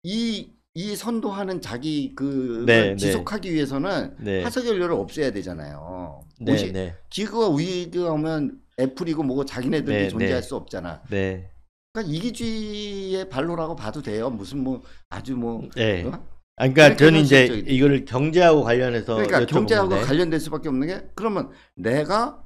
이 선도하는 자기 지속하기 위해서는 화석연료를 없애야 되잖아요. 기후가 위기가 오면 애플이고 뭐고 자기네들이 네, 존재할 네. 수 없잖아. 네. 그러니까 이기주의의 발로라고 봐도 돼요. 무슨 뭐 아주 뭐. 네. 어? 그러니까 저는 이제 이거를 경제하고 관련해서 그러니까 경제하고 건데. 관련될 수밖에 없는 게 그러면 내가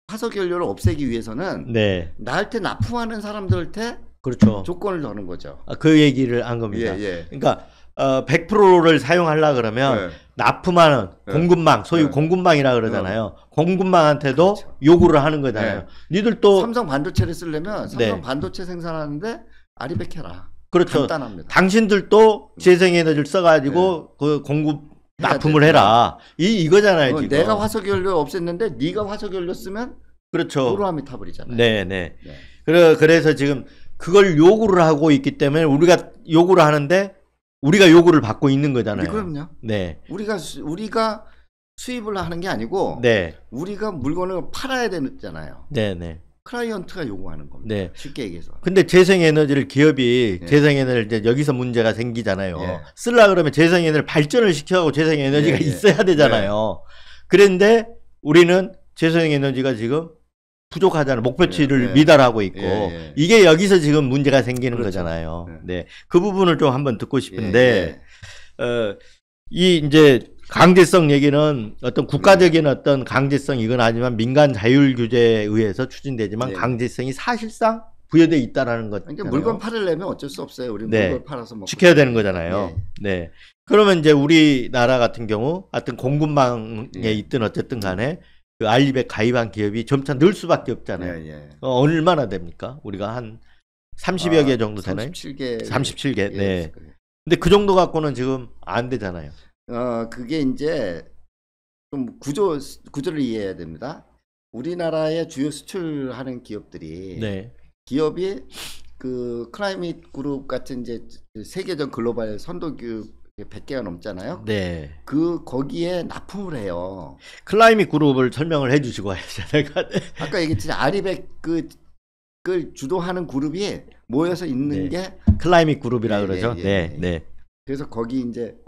화석연료를 없애기 위해서는 네. 나한테 납품하는 사람들한테 그렇죠. 조건을 넣는 거죠. 그 얘기를 한 겁니다. 예, 예. 그러니까 100%를 사용하려 그러면 납품하는 공급망, 소위 공급망이라 그러잖아요. 공급망한테도 그렇죠. 요구를 하는 거잖아요. 니들도 삼성 반도체를 쓰려면 삼성 반도체 생산하는데 아리백 해라. 그렇죠. 간단합니다. 당신들도 재생에너지를 써가지고 그 공급 납품을 해라. 이거잖아요. 지금. 내가 화석연료 없앴는데 네가 화석연료 쓰면 그렇죠. 도로함이 타버리잖아요. 네네. 그래서 지금 그걸 요구를 하고 있기 때문에 우리가 요구를 하는데 우리가 요구를 받고 있는 거잖아요. 그럼요. 네. 우리가 수입을 하는 게 아니고 우리가 물건을 팔아야 되잖아요. 네네. 클라이언트가 요구하는 겁니다. 네. 쉽게 얘기해서. 근데 재생에너지를 기업이 재생에너지를 이제 여기서 문제가 생기잖아요. 쓰려 그러면 재생에너지를 발전을 시켜가고 재생에너지가 있어야 되잖아요. 그런데 우리는 재생에너지가 지금 부족하잖아요. 목표치를 미달하고 있고 이게 여기서 지금 문제가 생기는 거잖아요. 네, 그 부분을 좀 한번 듣고 싶은데 이 이제 강제성 얘기는 어떤 국가적인 어떤 강제성 이건 아니지만 민간 자율 규제에 의해서 추진되지만 강제성이 사실상 부여돼 있다라는 것. 그러니까 물건 팔으려면 어쩔 수 없어요. 우리 물건 팔아서 먹고 지켜야 되는 거잖아요. 네. 그러면 이제 우리나라 같은 경우 하여튼 공급망에 있든 어쨌든 간에 그 알리백 가입한 기업이 점차 늘 수밖에 없잖아요. 얼마나 됩니까? 우리가 한 30여 개 정도 되나요? 37개. 37개. 네. 근데 그 정도 갖고는 지금 안 되잖아요. 그게 이제 좀 구조를 이해해야 됩니다. 우리나라의 주요 수출하는 기업들이 기업이 그 클라이밋 그룹 같은 이제 세계적 글로벌 선도기업 100개가 넘잖아요. 거기에 납품을 해요. 클라이밋 그룹을 설명을 해주시고 하잖아요. 아까 얘기했듯이 아리백 그걸 주도하는 그룹이 모여서 있는 게 클라이밋 그룹이라 그러죠. 그래서 거기 이제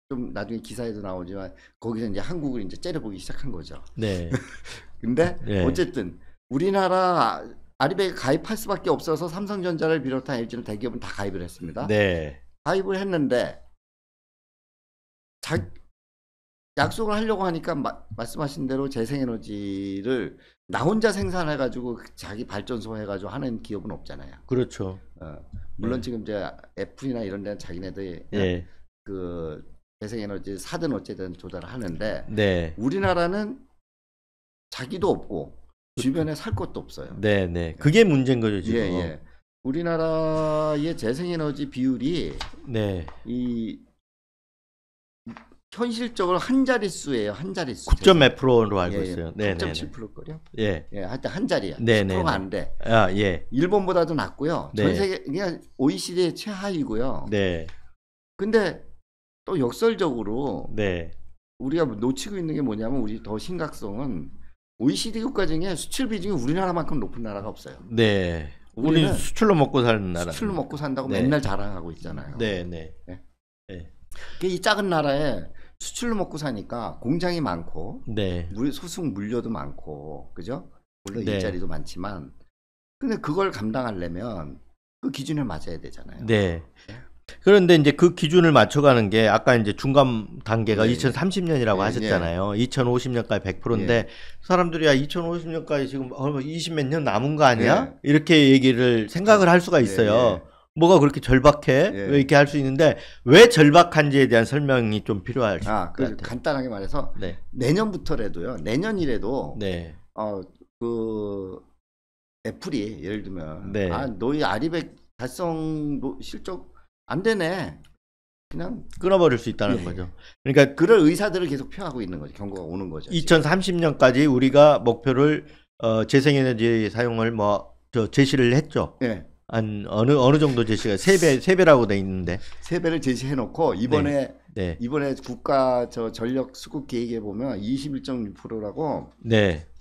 좀 나중에 기사에도 나오지만 거기서 이제 한국을 이제 째려보기 시작한 거죠. 근데 어쨌든 우리나라 아리백에 가입할 수밖에 없어서 삼성전자를 비롯한 LG는 대기업은 다 가입을 했습니다. 가입을 했는데 약속을 하려고 하니까 말씀하신 대로 재생에너지를 나 혼자 생산해가지고 자기 발전소 해가지고 하는 기업은 없잖아요. 그렇죠. 물론 지금 이제 애플이나 이런 데는 자기네들이 그 재생에너지 사든 어쨌든 조달을 하는데 우리나라는 자기도 없고 주변에 살 것도 없어요. 그게 문제인 거죠 지금. 우리나라의 재생에너지 비율이 이 현실적으로 한 자릿수예요. 한 자릿수. 9. 몇 프로로 알고 있어요. 9.7%거려. 하여튼 한 자리야. 10%가 안 돼. 일본보다도 낮고요. 전 세계 그냥 OECD 최하위고요. 근데 또 역설적으로 우리가 놓치고 있는 게 뭐냐면 우리 더 심각성은 OECD 국가 중에 수출 비중이 우리나라만큼 높은 나라가 없어요. 우리는 수출로 먹고 사는 나라. 수출로 먹고 산다고 맨날 자랑하고 있잖아요. 이 작은 나라에 수출로 먹고 사니까 공장이 많고 소속 물류도 많고 그죠? 물론 일자리도 많지만 근데 그걸 감당하려면 그 기준에 맞아야 되잖아요. 그런데 이제 그 기준을 맞춰가는 게 아까 이제 중간 단계가 2030년이라고 하셨잖아요. 2050년까지 100%인데 사람들이 야 2050년까지 지금 20몇 년 남은 거 아니야? 이렇게 얘기를 생각을 할 수가 있어요. 뭐가 그렇게 절박해? 왜 이렇게 할 수 있는데 왜 절박한지에 대한 설명이 좀 필요할 것 같아요. 간단하게 말해서 내년부터라도요. 내년이라도 그 애플이 예를 들면 너희 아리백 달성 실적 안 되네. 그냥 끊어버릴 수 있다는 거죠. 그러니까 그럴 의사들을 계속 표하고 있는 거죠. 경고가 오는 거죠. 2030년까지 우리가 목표를 재생에너지 사용을 제시를 했죠. 한 어느 정도 제시가 3배라고 돼 있는데 3배를 제시해 놓고 이번에 국가 전력 수급 계획에 보면 21.6%라고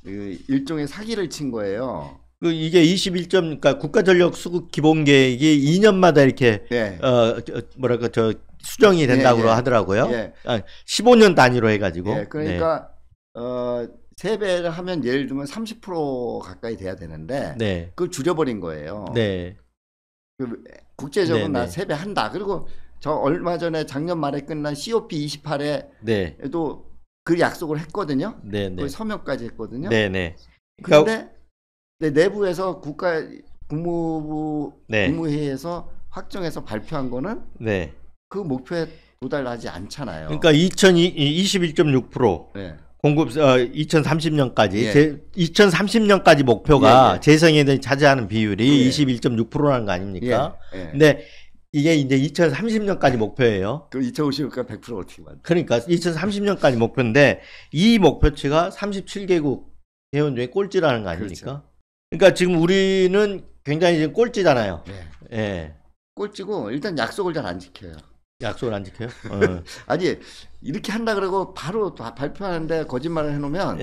일종의 사기를 친 거예요. 이게 21점, 그러니까 국가전력 수급 기본 계획이 2년마다 이렇게 수정이 된다고 하더라고요. 15년 단위로 해가지고. 그러니까 3배를 하면 예를 들면 30% 가까이 돼야 되는데 네. 그걸 줄여버린 거예요. 네. 그 국제적으로 네, 나 네. 3배 한다. 그리고 저 얼마 전에 작년 말에 끝난 COP28에도 네. 그 약속을 했거든요. 네, 네. 거의 서명까지 했거든요. 네, 네. 그런데 내부에서 국무부 네. 국무회의에서 확정해서 발표한 거는 네. 그 목표에 도달하지 않잖아요. 그러니까 21.6% 네. 공급 2030년까지 2030년까지 목표가 재생에너지 차지하는 비율이 21.6%라는 거 아닙니까? 근데 이게 이제 2030년까지 목표예요. 그 2050년까지 100% 어떻게 만들? 그러니까 2030년까지 목표인데 이 목표치가 37개국 회원 중에 꼴찌라는 거 아닙니까? 그렇죠. 그러니까 지금 우리는 굉장히 지금 꼴찌잖아요. 예. 꼴찌고 일단 약속을 잘 안 지켜요. 약속을 안 지켜요? 아니 이렇게 한다 그러고 바로 발표하는데 거짓말을 해놓으면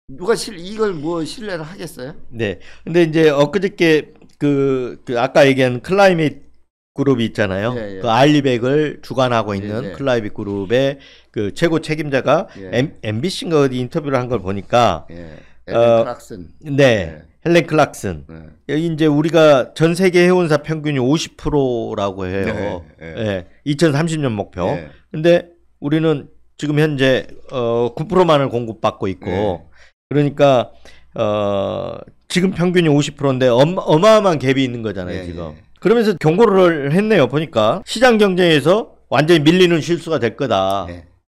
누가 이걸 뭐 신뢰를 하겠어요? 네. 근데 이제 엊그저께 그 아까 얘기한 클라이밋 그룹이 있잖아요. 그 알리백을 주관하고 있는 클라이밋 그룹의 그 최고 책임자가 MBC인가 어디 인터뷰를 한 걸 보니까 헬렌 클락슨. 네. 헬렌 클락슨. 여기 이제 우리가 전 세계 해운사 평균이 50%라고 해요. 2030년 목표. 근데 우리는 지금 현재 9%만을 공급받고 있고 그러니까 지금 평균이 50%인데 어마어마한 갭이 있는 거잖아요, 지금. 그러면서 경고를 했네요. 보니까 시장 경쟁에서 완전히 밀리는 실수가 될 거다.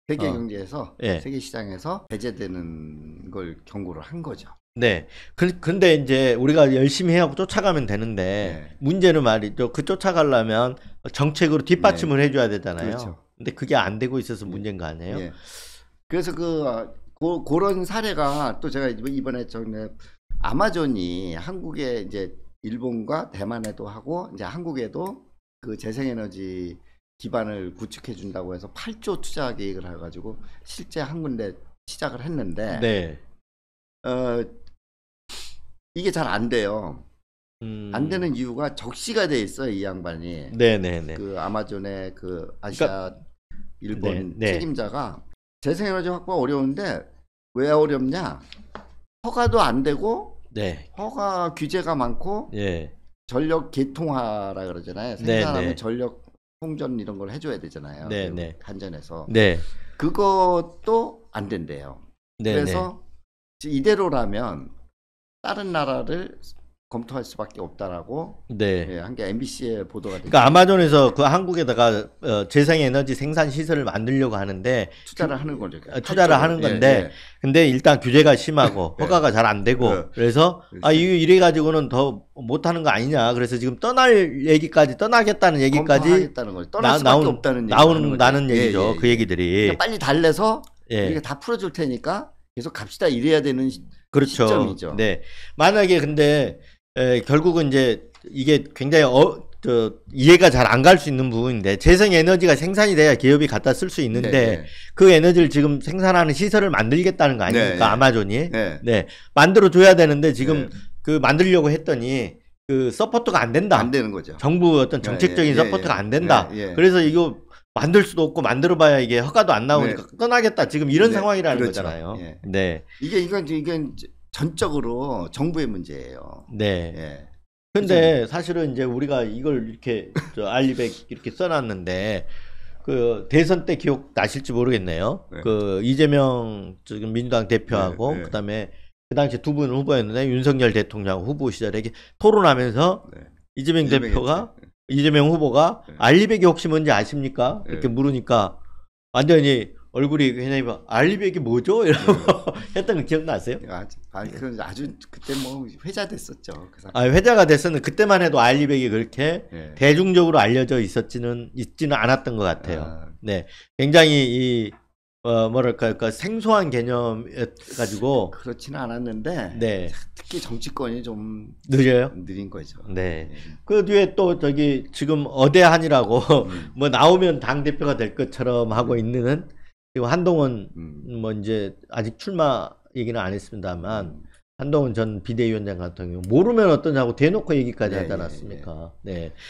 세계 경제에서 세계 시장에서 배제되는 걸 경고를 한 거죠. 네. 근데 이제 우리가 열심히 해하고 쫓아가면 되는데 문제는 말이죠. 그 쫓아가려면 정책으로 뒷받침을 해줘야 되잖아요. 그렇죠. 근데 그게 안 되고 있어서 문제인 거 아니에요? 그래서 그런 사례가 또 제가 이번에 아마존이 한국에 이제 일본과 대만에도 하고 이제 한국에도 그 재생에너지 기반을 구축해 준다고 해서 8조 투자 계획을 해가지고 실제 한 군데 시작을 했는데 이게 잘 안 돼요. 안 되는 이유가 적시가 돼 있어요, 이 양반이. 그 아마존의 그 아시아 그러니까, 일본 책임자가 재생에너지 확보가 어려운데 왜 어렵냐? 허가도 안 되고 허가 규제가 많고 전력 개통화라 그러잖아요. 생산하면 전력 통전 이런 걸 해줘야 되잖아요. 한전에서 그것도 안 된대요. 그래서 이대로라면 다른 나라를 검토할 수밖에 없다라고 한 게 MBC의 보도가 됐죠. 그러니까 아마존에서 그 한국에다가 재생에너지 생산 시설을 만들려고 하는데 투자를 하는 거죠. 투자를 하는 건데 근데 일단 규제가 심하고 허가가 잘 안 되고 그래서 이래 가지고는 더 못하는 거 아니냐. 그래서 지금 떠나겠다는 얘기까지 떠날 수밖에 없다는 나오는 얘기죠. 그 얘기들이 그러니까 빨리 달래서 우리가 다 풀어줄 테니까 계속 갑시다 이래야 되는 시점이죠. 네. 만약에 근데 결국은 이제 이게 굉장히 이해가 잘 안 갈 수 있는 부분인데 재생에너지가 생산이 돼야 기업이 갖다 쓸 수 있는데 그 에너지를 지금 생산하는 시설을 만들겠다는 거 아닙니까? 아마존이 만들어 줘야 되는데 지금 그 만들려고 했더니 그 서포트가 안 된다. 안 되는 거죠. 정부 어떤 정책적인 서포트가 안 된다. 그래서 이거 만들 수도 없고 만들어봐야 이게 허가도 안 나오니까 떠나겠다. 지금 이런 상황이라는 거잖아요. 이건 전적으로 정부의 문제예요. 근데 사실은 이제 우리가 이걸 이렇게 알리백 이렇게 써놨는데 그 대선 때 기억 나실지 모르겠네요. 그 이재명 지금 민주당 대표하고 그다음에 그 당시 두 분 후보였는데 윤석열 대통령 후보 시절에 토론하면서 이재명 후보가 알리백이 혹시 뭔지 아십니까? 이렇게 물으니까 완전히 얼굴이 굉장히 알리백이 뭐죠? 이러고 했던 거 기억나세요? 아주 그때 뭐 회자 됐었죠. 회자가 됐었는데 그때만 해도 알리백이 그렇게 대중적으로 알려져 있지는 않았던 것 같아요. 굉장히 뭐랄까 생소한 개념가지고 그렇지는 않았는데 특히 정치권이 좀 느린 거죠. 그 뒤에 또 지금 어대한이라고 뭐 나오면 당 대표가 될 것처럼 하고 있는 그리고 한동훈 뭐 이제 아직 출마 얘기는 안 했습니다만 한동훈 전 비대위원장 같은 경우 모르면 어떠냐고 대놓고 얘기까지 하지 않았습니까?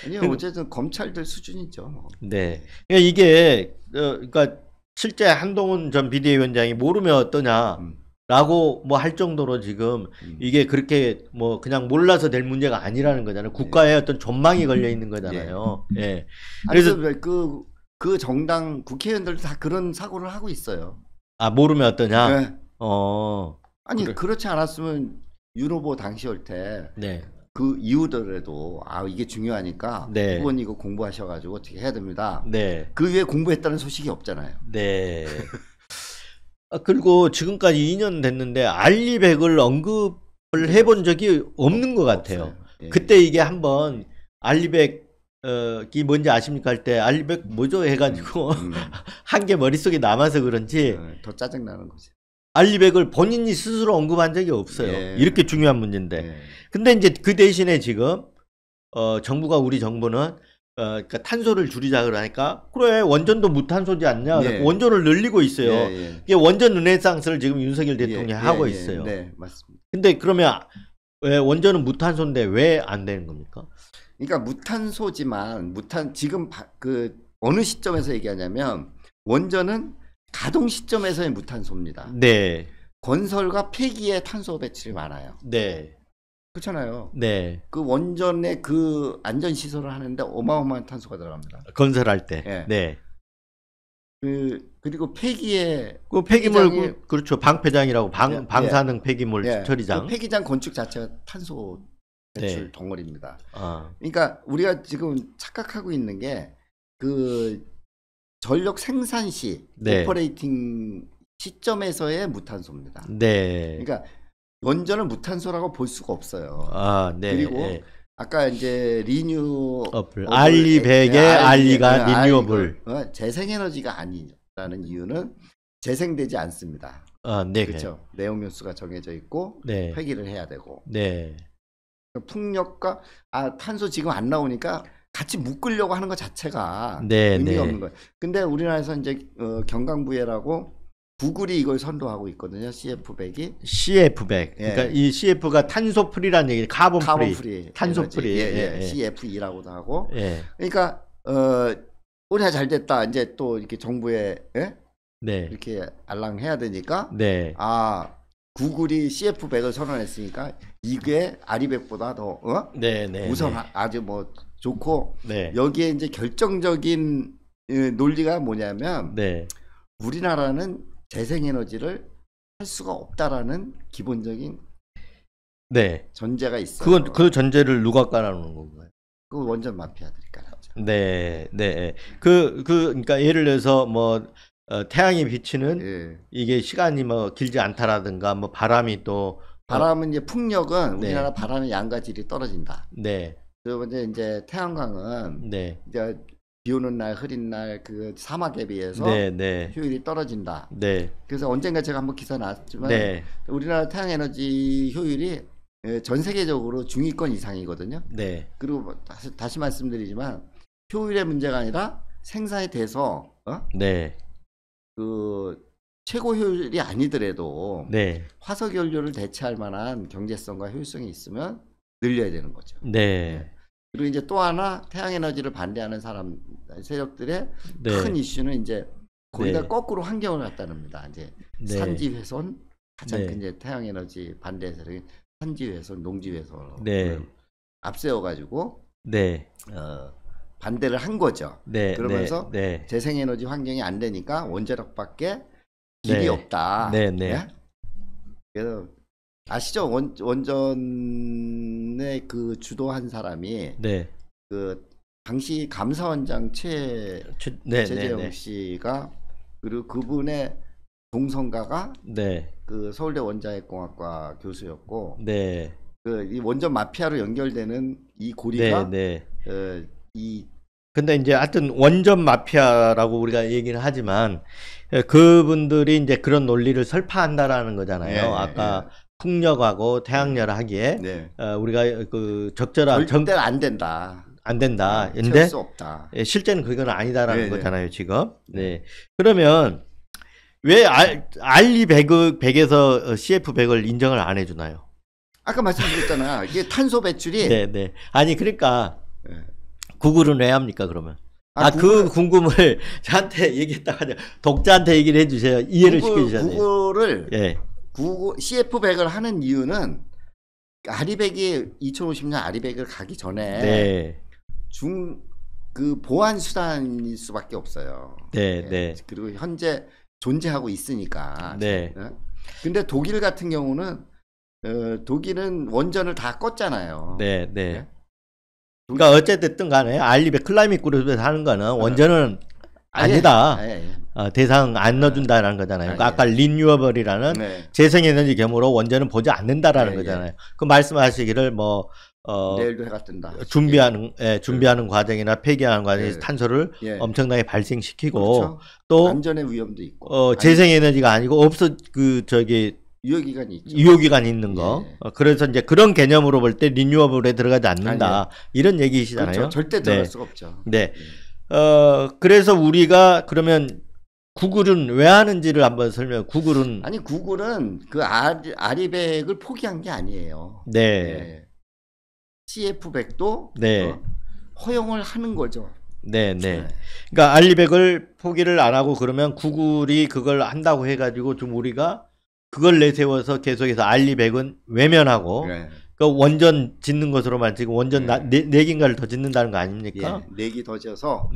아니요, 어쨌든 검찰들 수준이죠. 그러니까 이게 그러니까 실제 한동훈 전 비대위원장이 모르면 어떠냐라고 라고 뭐 할 정도로 지금 이게 그렇게 뭐 그냥 몰라서 될 문제가 아니라는 거잖아요. 국가에 어떤 전망이 걸려 있는 거잖아요. 예. 그래서 그 정당 국회의원들도 다 그런 사고를 하고 있어요. 아, 모르면 어떠냐? 네. 아니 그렇지 않았으면 윤 후보 당시 올 때 그 이후더라도 이게 중요하니까 후보님 이거 공부하셔가지고 어떻게 해야 됩니다. 그 위에 공부했다는 소식이 없잖아요. 네. 그리고 지금까지 2년 됐는데 알리백을 언급을 해본 적이 없는 것 같아요. 예. 그때 이게 한번 알리백이 뭔지 아십니까 할 때 알리백 뭐죠 해가지고 한 게 머릿속에 남아서 그런지 더 짜증나는 거지. 알리백을 본인이 스스로 언급한 적이 없어요. 예. 이렇게 중요한 문제인데. 예. 근데 이제 그 대신에 지금 정부가 우리 정부는 그러니까 탄소를 줄이자 그러니까 그래 원전도 무탄소지 않냐. 예. 원전을 늘리고 있어요. 이게 원전 르네상스를 지금 윤석열 대통령이 하고 있어요. 네, 맞습니다. 근데 그러면 왜 원전은 무탄소인데 왜 안 되는 겁니까? 그러니까 무탄소지만 지금 그 어느 시점에서 얘기하냐면 원전은 가동 시점에서의 무탄소입니다. 네. 건설과 폐기의 탄소 배출이 많아요. 네. 그렇잖아요. 네. 그 원전에 그 안전 시설을 하는데 어마어마한 탄소가 들어갑니다. 건설할 때. 네. 네. 그리고 폐기에 그 폐기물 그렇죠. 방패장이라고 방사능 폐기물 처리장. 그 폐기장 건축 자체가 탄소 배출 덩어리입니다. 그러니까 우리가 지금 착각하고 있는 게 그 전력 생산 시 오퍼레이팅 시점에서의 무탄소입니다. 네. 그러니까 원전을 무탄소라고 볼 수가 없어요. 네. 그리고 아까 이제 알리백의 알리가 리뉴어블 재생에너지가 아니라는 이유는 재생되지 않습니다. 네. 그렇죠. 내용연수가 정해져 있고 폐기를 해야 되고. 네. 풍력과 탄소 지금 안 나오니까 같이 묶으려고 하는 것 자체가 의미가 없는 거예요. 근데 우리나라에서 이제 경강부회라고 구글이 이걸 선도하고 있거든요. CF100이. CF100. 그러니까 이 CF가 탄소 프리라는 얘기, 카본 프리. 탄소 프리. CF2라고도 하고. 그러니까 우리가 잘 됐다. 이제 또 이렇게 정부에 이렇게 알랑해야 되니까. 구글이 CF100을 선언했으니까 이게 아리백보다 더 우선 아주 뭐 좋고 여기에 이제 결정적인 논리가 뭐냐면 우리나라는 재생에너지를 할 수가 없다라는 기본적인 전제가 있어요. 그 전제를 누가 깔아놓은 건가요? 그 원전 마피아들이 깔았죠. 그러니까 예를 들어서 뭐 태양이 비치는 이게 시간이 뭐 길지 않다라든가 뭐 바람이 또 바람은 이제 풍력은 우리나라 바람의 양과 질이 떨어진다. 그리고 이제 태양광은 이제 비 오는 날, 흐린 날 그 사막에 비해서 효율이 떨어진다. 그래서 언젠가 제가 한번 기사 나왔지만 우리나라 태양에너지 효율이 전 세계적으로 중위권 이상이거든요. 그리고 다시 말씀드리지만 효율의 문제가 아니라 생산이 돼서 그 최고 효율이 아니더라도 화석 연료를 대체할 만한 경제성과 효율성이 있으면 늘려야 되는 거죠. 그리고 이제 또 하나 태양에너지를 반대하는 세력들의 큰 이슈는 이제 거기다 거꾸로 환경을 갖다 놉니다. 이제 산지 훼손 가장 큰 이제 태양에너지 반대 세력이 산지 훼손, 농지 훼손을 앞세워 가지고 반대를 한 거죠. 그러면서 재생에너지 환경이 안 되니까 원자력밖에 길이 없다. 그래서 아시죠? 원전에 그 주도한 사람이 그 당시 감사원장 최재형 씨가 그리고 그분의 동성가가 그 서울대 원자핵공학과 교수였고 그 이 원전 마피아로 연결되는 이 고리가 근데 이제 하여튼 원전 마피아라고 우리가 얘기는 하지만 그분들이 이제 그런 논리를 설파한다라는 거잖아요. 아까 풍력하고 태양열을 하기에 우리가 그 적절한 절대 안 된다. 근데 수 없다. 실제는 그건 아니다라는 거잖아요, 지금. 그러면 왜 알리100에서 CF100을 인정을 안 해주나요? 아까 말씀드렸잖아. 이게 탄소 배출이. 아니 그러니까 구글은 왜 합니까 그러면? 그 궁금을 저한테 얘기했다가 독자한테 얘기를 해주세요. 이해를 시켜주셔야 돼요. 구글을 CF100을 하는 이유는 아리백이 2050년 아리백을 가기 전에 네. 그 보안 수단일 수밖에 없어요. 네, 네. 그리고 현재 존재하고 있으니까. 네. 근데 독일 같은 경우는 독일은 원전을 다 껐잖아요. 네, 네. 그러니까 어쨌든 간에 알리백 클라이밋 그룹에서 하는 거는 원전은 아니다. 대상 안 넣어준다라는 거잖아요. 그러니까 아까 리뉴어블이라는 네. 재생에너지 겸으로 원전은 보지 않는다라는 거잖아요. 그 말씀하시기를 뭐 내일도 해가 뜬다. 준비하는 과정이나 폐기하는 과정에서 탄소를 엄청나게 발생시키고 그렇죠. 또 안전의 위험도 있고 재생에너지가 아니고 유효기간이 있죠. 유효기간이 있는 거. 그래서 이제 그런 개념으로 볼 때 리뉴어블에 들어가지 않는다. 이런 얘기시잖아요. 그렇죠. 절대 들어갈 수가 없죠. 네. 그래서 우리가 그러면 구글은 왜 하는지를 한번 설명. 구글은 그 아리백을 포기한 게 아니에요. 네. CF100도 허용을 하는 거죠. 네. 그러니까 알리백을 포기를 안 하고 그러면 구글이 그걸 한다고 해가지고 좀 우리가 그걸 내세워서 계속해서 알리백은 외면하고 그 원전 짓는 것으로만 지금 원전 4기인가를 더 짓는다는 거 아닙니까? 4기 더 지어서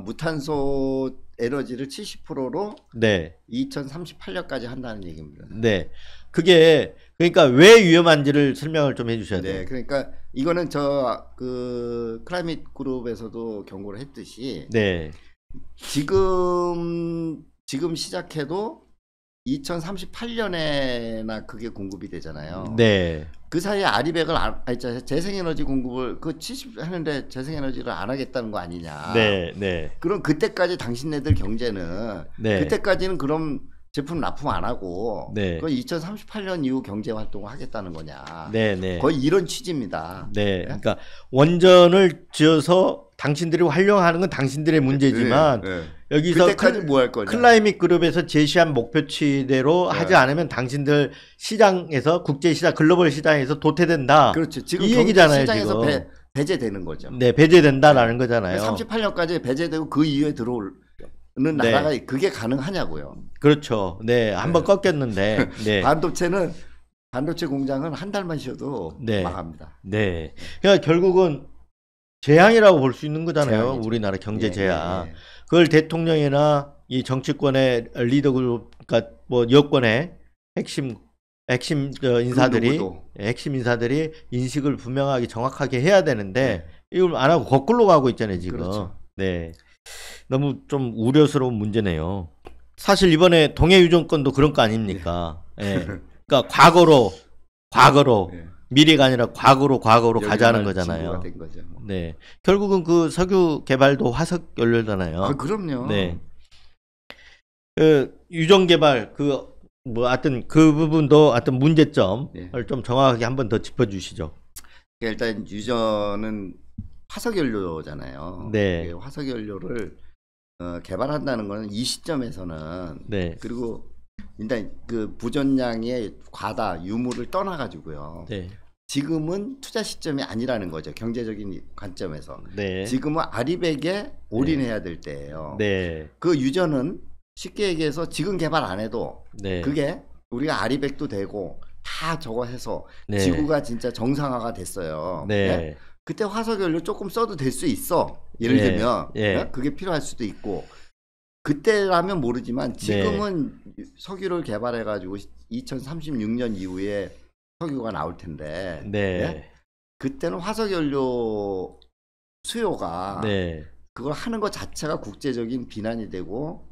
무탄소 에너지를 70%로 2038년까지 한다는 얘기입니다. 네. 그게 그러니까 왜 위험한지를 설명을 좀 해주셔야 돼요. 네. 그러니까 이거는 그 클라이밋 그룹에서도 경고를 했듯이 지금 시작해도 2038년에나 그게 공급이 되잖아요. 네. 그 사이에 아리백을 재생에너지 공급을 70 하는데 재생에너지를 안 하겠다는 거 아니냐. 네. 그럼 그때까지 당신네들 경제는 그때까지는 그럼 제품 납품 안 하고 그 2038년 이후 경제 활동을 하겠다는 거냐. 거의 이런 취지입니다. 그러니까 원전을 지어서 당신들이 활용하는 건 당신들의 문제지만 여기서 뭐 할 거냐. 클라이밋 그룹에서 제시한 목표치대로 하지 않으면 당신들 시장에서 국제시장 글로벌 시장에서 도태된다. 그렇죠. 지금 이 얘기잖아요. 시장에서 배제되는 거죠. 네, 배제된다라는 거잖아요. 38년까지 배제되고 그 이후에 들어올 나라가 그게 가능하냐고요. 그렇죠. 네, 한번 꺾였는데 반도체 공장은 한 달만 쉬어도 망합니다. 네, 그러니까 결국은 재앙이라고 볼 수 있는 거잖아요. 재앙이죠. 우리나라 경제 재앙. 그걸 대통령이나 이 정치권의 리더 그룹, 그러니까 뭐 여권의 핵심 인사들이 인식을 분명하게 정확하게 해야 되는데 이걸 안 하고 거꾸로 가고 있잖아요, 지금. 그렇죠. 네. 너무 좀 우려스러운 문제네요. 사실 이번에 동해유전권도 그런 거 아닙니까? 그러니까 과거로 미래가 아니라 과거로 가자는 거잖아요. 된 거죠. 네. 결국은 그 석유 개발도 화석 연료잖아요. 그럼요. 네. 유전 개발 하여튼 그 부분도 하여튼 문제점을 좀 정확하게 한번 더 짚어 주시죠. 일단 유전은 화석 연료잖아요. 화석 연료를 개발한다는 거는 이 시점에서는 그리고 일단 그 부전량의 과다 유무를 떠나 가지고요. 지금은 투자 시점이 아니라는 거죠. 경제적인 관점에서. 지금은 아리백에 올인해야 될 때예요. 그 유전은 쉽게 얘기해서 지금 개발 안 해도 그게 우리가 아리백도 되고 다 저거 해서 지구가 진짜 정상화가 됐어요. 그때 화석연료 조금 써도 될 수 있어. 예를 들면 그게 필요할 수도 있고 그때라면 모르지만 지금은 석유를 개발해 가지고 2036년 이후에 석유가 나올 텐데 그때는 화석연료 수요가 그걸 하는 것 자체가 국제적인 비난이 되고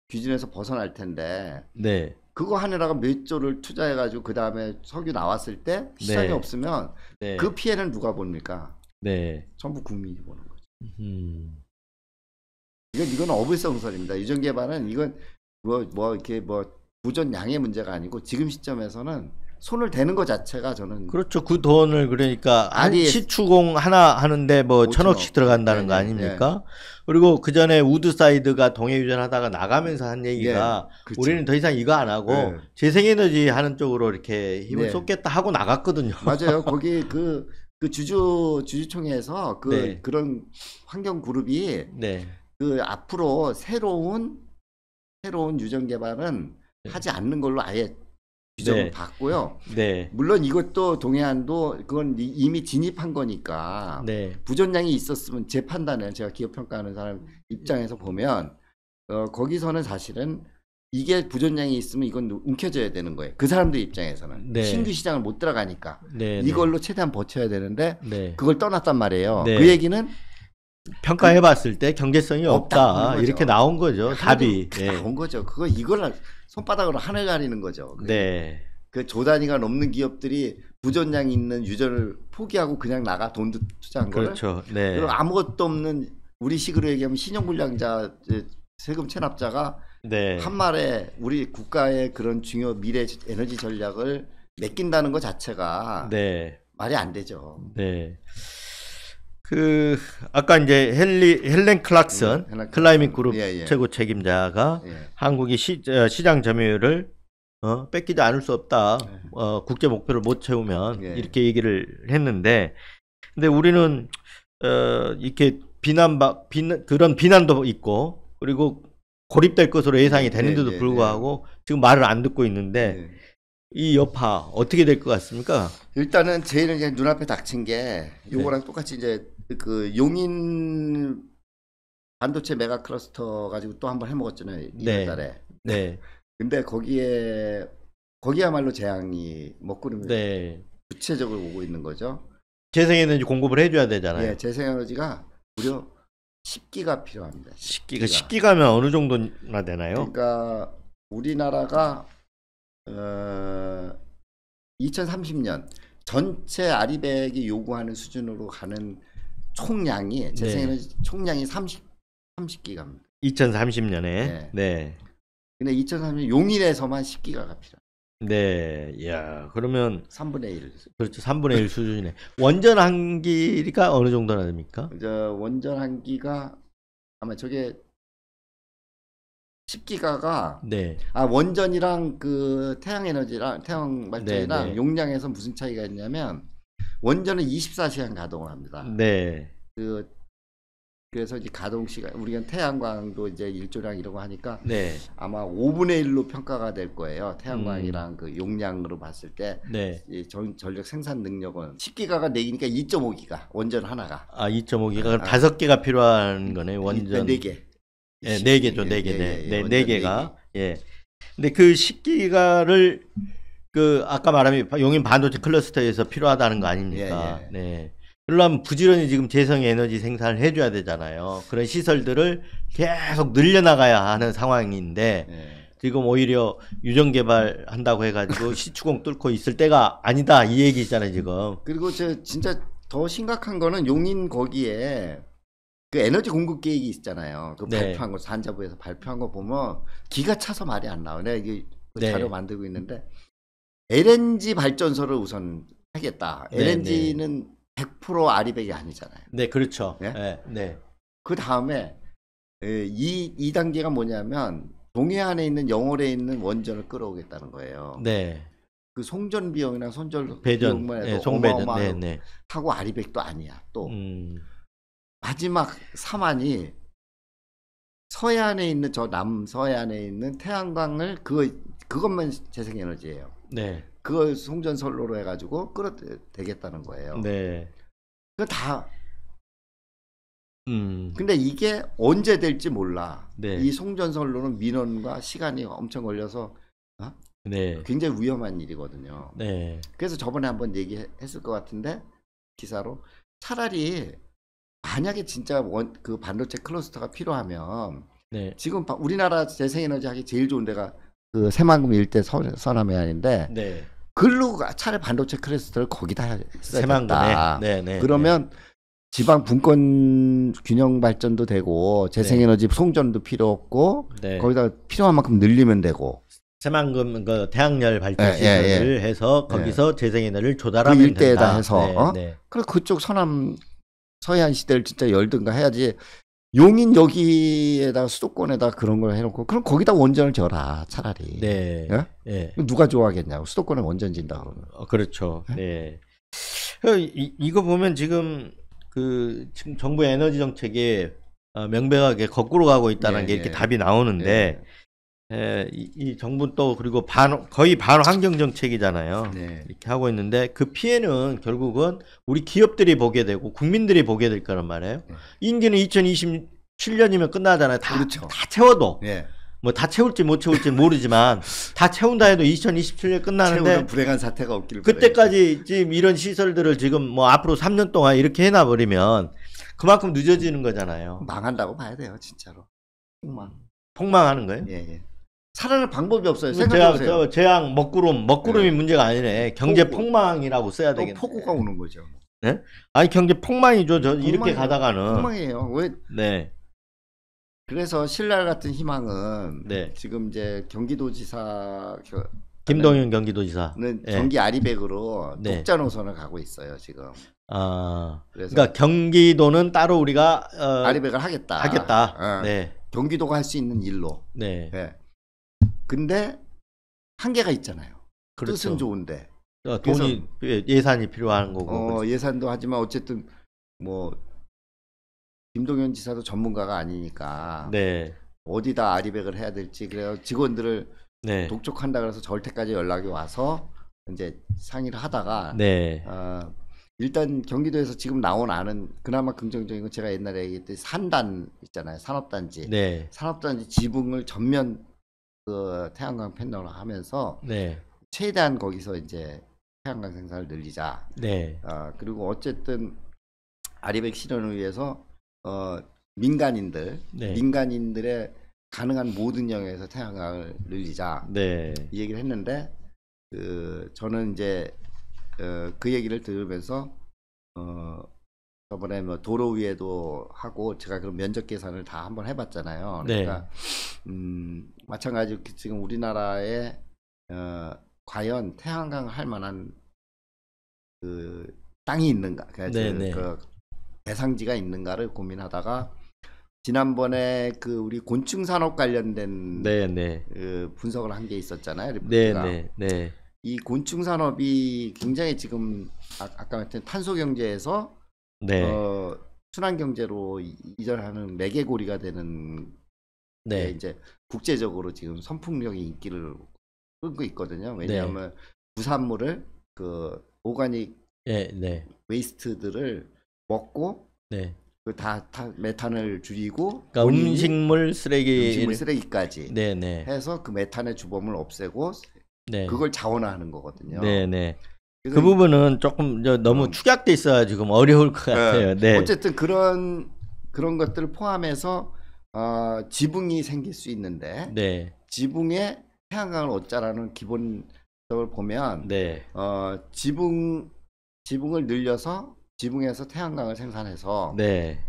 기준에서 벗어날 텐데 그거 하느라가 몇 조를 투자해 가지고 그 다음에 석유 나왔을 때 시장이 없으면 그 피해는 누가 봅니까? 전부 국민이 보는 거죠. 이건 어불성설입니다. 유전 개발은 이건 이렇게 부전 양의 문제가 아니고 지금 시점에서는 손을 대는 것 자체가 저는 그렇죠. 그 돈을 그러니까 시추공 하나 하는데 뭐 1,000억씩 들어간다는 거 아닙니까? 그리고 그 전에 우드사이드가 동해유전 하다가 나가면서 한 얘기가 우리는 더 이상 이거 안 하고 재생에너지 하는 쪽으로 이렇게 힘을 쏟겠다 하고 나갔거든요. 맞아요. 거기 그 주주총회에서 그런 환경 그룹이 그 앞으로 새로운 유전 개발은 하지 않는 걸로 아예 규정을 네. 봤고요. 네. 물론 이것도 동해안도 그건 이미 진입한 거니까 네. 부존량이 있었으면 제 판단은 제가 기업 평가하는 사람 입장에서 보면 거기서는 사실은 이게 부존량이 있으면 이건 움켜져야 되는 거예요. 그 사람들 입장에서는 네. 신규 시장을 못 들어가니까 네. 이걸로 최대한 버텨야 되는데 네. 그걸 떠났단 말이에요. 네. 그 얘기는 평가해봤을 때 경제성이 없다 이렇게 나온 거죠. 답이 나온 거죠. 그거 이걸 손바닥으로 하늘 가리는 거죠. 네. 그 조단위가 넘는 기업들이 부존량 있는 유전을 포기하고 그냥 나가 돈도 투자한 거를. 그렇죠. 네. 그리고 아무것도 없는 우리 식으로 얘기하면 신용불량자 세금 체납자가 네. 한 말에 우리 국가의 그런 중요 미래 에너지 전략을 맡긴다는 것 자체가 네. 말이 안 되죠. 네. 그 아까 이제 헬렌 클락슨 클라이밍 그룹 최고 책임자가 한국이 시장 점유율을 뺏기지 않을 수 없다. 국제 목표를 못 채우면 이렇게 얘기를 했는데, 근데 우리는 이렇게 그런 비난도 있고, 그리고 고립될 것으로 예상이 되는데도 불구하고 지금 말을 안 듣고 있는데 이 여파 어떻게 될 것 같습니까? 일단은 제일 이제 눈앞에 닥친 게 요거랑 똑같이 이제 그 용인 반도체 메가 클러스터 가지고 또 한번 해먹었잖아요. 이달 달에. 네. 근데 거기야말로 재앙이 먹구름이 구체적으로 오고 있는 거죠. 재생에너지 공급을 해줘야 되잖아요. 네, 재생에너지가 무려 10기가 필요합니다. 10기가면 어느 정도나 되나요? 그러니까 우리나라가 2030년 전체 아리백이 요구하는 수준으로 가는 총량이 재생에너지 총량이 30기가입니다. 2030년에. 네. 근데 2030년 용인에서만 10기가가 필요. 네. 야, 그러면 3분의 1. 그렇죠. 3분의 1 수준이네. 원전 한기가 어느 정도나 됩니까? 원전 한기가 아마 저게 10기가가 원전이랑 그 태양에너지랑 태양 발전이랑 용량에서 무슨 차이가 있냐면 원전은 24시간 가동을 합니다. 네. 그래서 이제 가동 시간 우리가 태양광도 이제 일조량 이런 거 하니까 아마 5분의 1로 평가가 될 거예요. 태양광이랑 그 용량으로 봤을 때 전력 생산 능력은 10기가가 4기니까 2.5기가 원전 하나가. 2.5기가 그럼 5개가 필요한 거네. 원전 4개. 네, 4개죠. 4개. 4개가. 예. 근데 그 10기가를 그 아까 말한 용인 반도체 클러스터에서 필요하다는 거 아닙니까? 네. 그러려면 부지런히 지금 재생에너지 생산을 해줘야 되잖아요. 그런 시설들을 계속 늘려나가야 하는 상황인데 지금 오히려 유전 개발한다고 해가지고 시추공 뚫고 있을 때가 아니다 이 얘기잖아요 지금. 그리고 진짜 더 심각한 거는 용인 거기에 그 에너지 공급 계획이 있잖아요. 그 발표한 거 산자부에서 발표한 거 보면 기가 차서 말이 안 나와요. 내가 이게 자료 만들고 있는데 LNG 발전소를 우선 하겠다. LNG는 100% 아리백이 아니잖아요. 네, 그렇죠. 네. 그 다음에 이 단계가 뭐냐면 동해안에 있는 영월에 있는 원전을 끌어오겠다는 거예요. 네. 그 송전 비용이나 손절 배전, 비용만 해도 송배전, 하고 아리백도 아니야. 또 마지막 사만이 서해안에 있는 남서해안에 있는 태양광을 그것만 재생에너지예요. 네. 그걸 송전선로로 해가지고 끌어대겠다는 거예요. 네. 그 다. 근데 이게 언제 될지 몰라. 이 송전선로는 민원과 시간이 엄청 걸려서 굉장히 위험한 일이거든요. 그래서 저번에 한번 얘기했을 것 같은데 기사로 차라리 만약에 진짜 그 반도체 클러스터가 필요하면 지금 우리나라 재생에너지 하기 제일 좋은 데가 그 새만금 일대 서남해안인데 글로 차라리 반도체 클러스터를 거기다 써야겠다. 그러면 지방 분권 균형 발전도 되고 재생에너지 송전도 필요 없고 거기다 필요한 만큼 늘리면 되고 새만금 그 태양열 발전 시설을 해서 거기서 재생에너지를 조달하면 그 일대에다 된다. 해서 그리고 그쪽 서해안 시대를 진짜 열든가 해야지. 용인 여기에다가 수도권에다 그런 걸 해놓고 그럼 거기다 원전을 져라 차라리. 누가 좋아하겠냐고 수도권에 원전 진다 그러면. 그렇죠. 이거 보면 지금 지금 정부 에너지 정책이 명백하게 거꾸로 가고 있다는 게 이렇게 답이 나오는데 이 정부 또 그리고 거의 반환경 정책이잖아요. 네. 이렇게 하고 있는데 그 피해는 결국은 우리 기업들이 보게 되고 국민들이 보게 될 거란 말이에요. 네. 임기는 2027년이면 끝나잖아요. 그렇죠. 다 채워도. 네. 뭐 다 채울지 못 채울지 모르지만 다 채운다 해도 2027년 끝나는데 불행한 사태가 없기를 그때까지 지금 이런 시설들을 지금 뭐 앞으로 3년 동안 이렇게 해놔 버리면 그만큼 늦어지는 거잖아요. 망한다고 봐야 돼요, 진짜로. 폭망하는 거예요? 예, 예. 살아날 방법이 없어요. 생각해보세요. 재앙, 먹구름이 네. 문제가 아니네. 경제 폭망이라고 써야 되겠네. 폭우가 오는 거죠. 네? 아니 경제 폭망이죠. 이렇게 가다가는. 폭망이에요. 왜? 네. 그래서 신랄 같은 희망은 네. 지금 이제 경기도지사 김동연 경기도지사는 네. 경기 아리백으로 네. 독자 노선을 가고 있어요 지금. 그러니까 경기도는 따로 우리가 아리백을 하겠다. 네. 경기도가 할 수 있는 일로. 네. 네. 근데 한계가 있잖아요. 그렇죠. 뜻은 좋은데 돈이 예산이 필요한 거고. 예산도 하지만 어쨌든 뭐. 김동연 지사도 전문가가 아니니까 네. 어디다 아리백을 해야 될지 그래서 직원들을 네. 독촉한다 그래서 절태까지 연락이 와서 이제 상의를 하다가 네. 일단 경기도에서 지금 나온 안은 그나마 긍정적인 건 제가 옛날에 얘기했듯이 산단 있잖아요. 산업단지. 네. 산업단지 지붕을 전면 그 태양광 패널을 하면서 네. 최대한 거기서 이제 태양광 생산을 늘리자. 네. 그리고 어쨌든 아리백 실현을 위해서 민간인들의 가능한 모든 영역에서 태양광을 늘리자 네. 이 얘기를 했는데 저는 이제 그 얘기를 들으면서 저번에 뭐 도로 위에도 하고 제가 그런 면적 계산을 다 한번 해봤잖아요. 그러니까 마찬가지로 지금 우리나라에 과연 태양광을 할 만한 그 땅이 있는가? 그 대상지가 있는가를 고민하다가 지난번에 그 우리 곤충 산업 관련된 그 분석을 한 게 있었잖아요. 리포트가. 이 곤충 산업이 굉장히 지금 아까 말했던 탄소 경제에서 순환 경제로 이전하는 매개고리가 되는 게 이제 국제적으로 지금 선풍력의 인기를 끌고 있거든요. 왜냐하면 부산물을 그 오가닉 웨이스트들을 먹고 그 다 메탄을 줄이고 그러니까 음식물 쓰레기까지 해서 그 메탄의 주범을 없애고 그걸 자원화하는 거거든요. 그 부분은 조금 너무 축약돼 있어야 지금 어려울 것 같아요. 어쨌든 그런 것들을 포함해서 지붕이 생길 수 있는데 지붕에 태양광을 얻자라는 기본적을 보면 지붕을 늘려서 지붕에서 태양광을 생산해서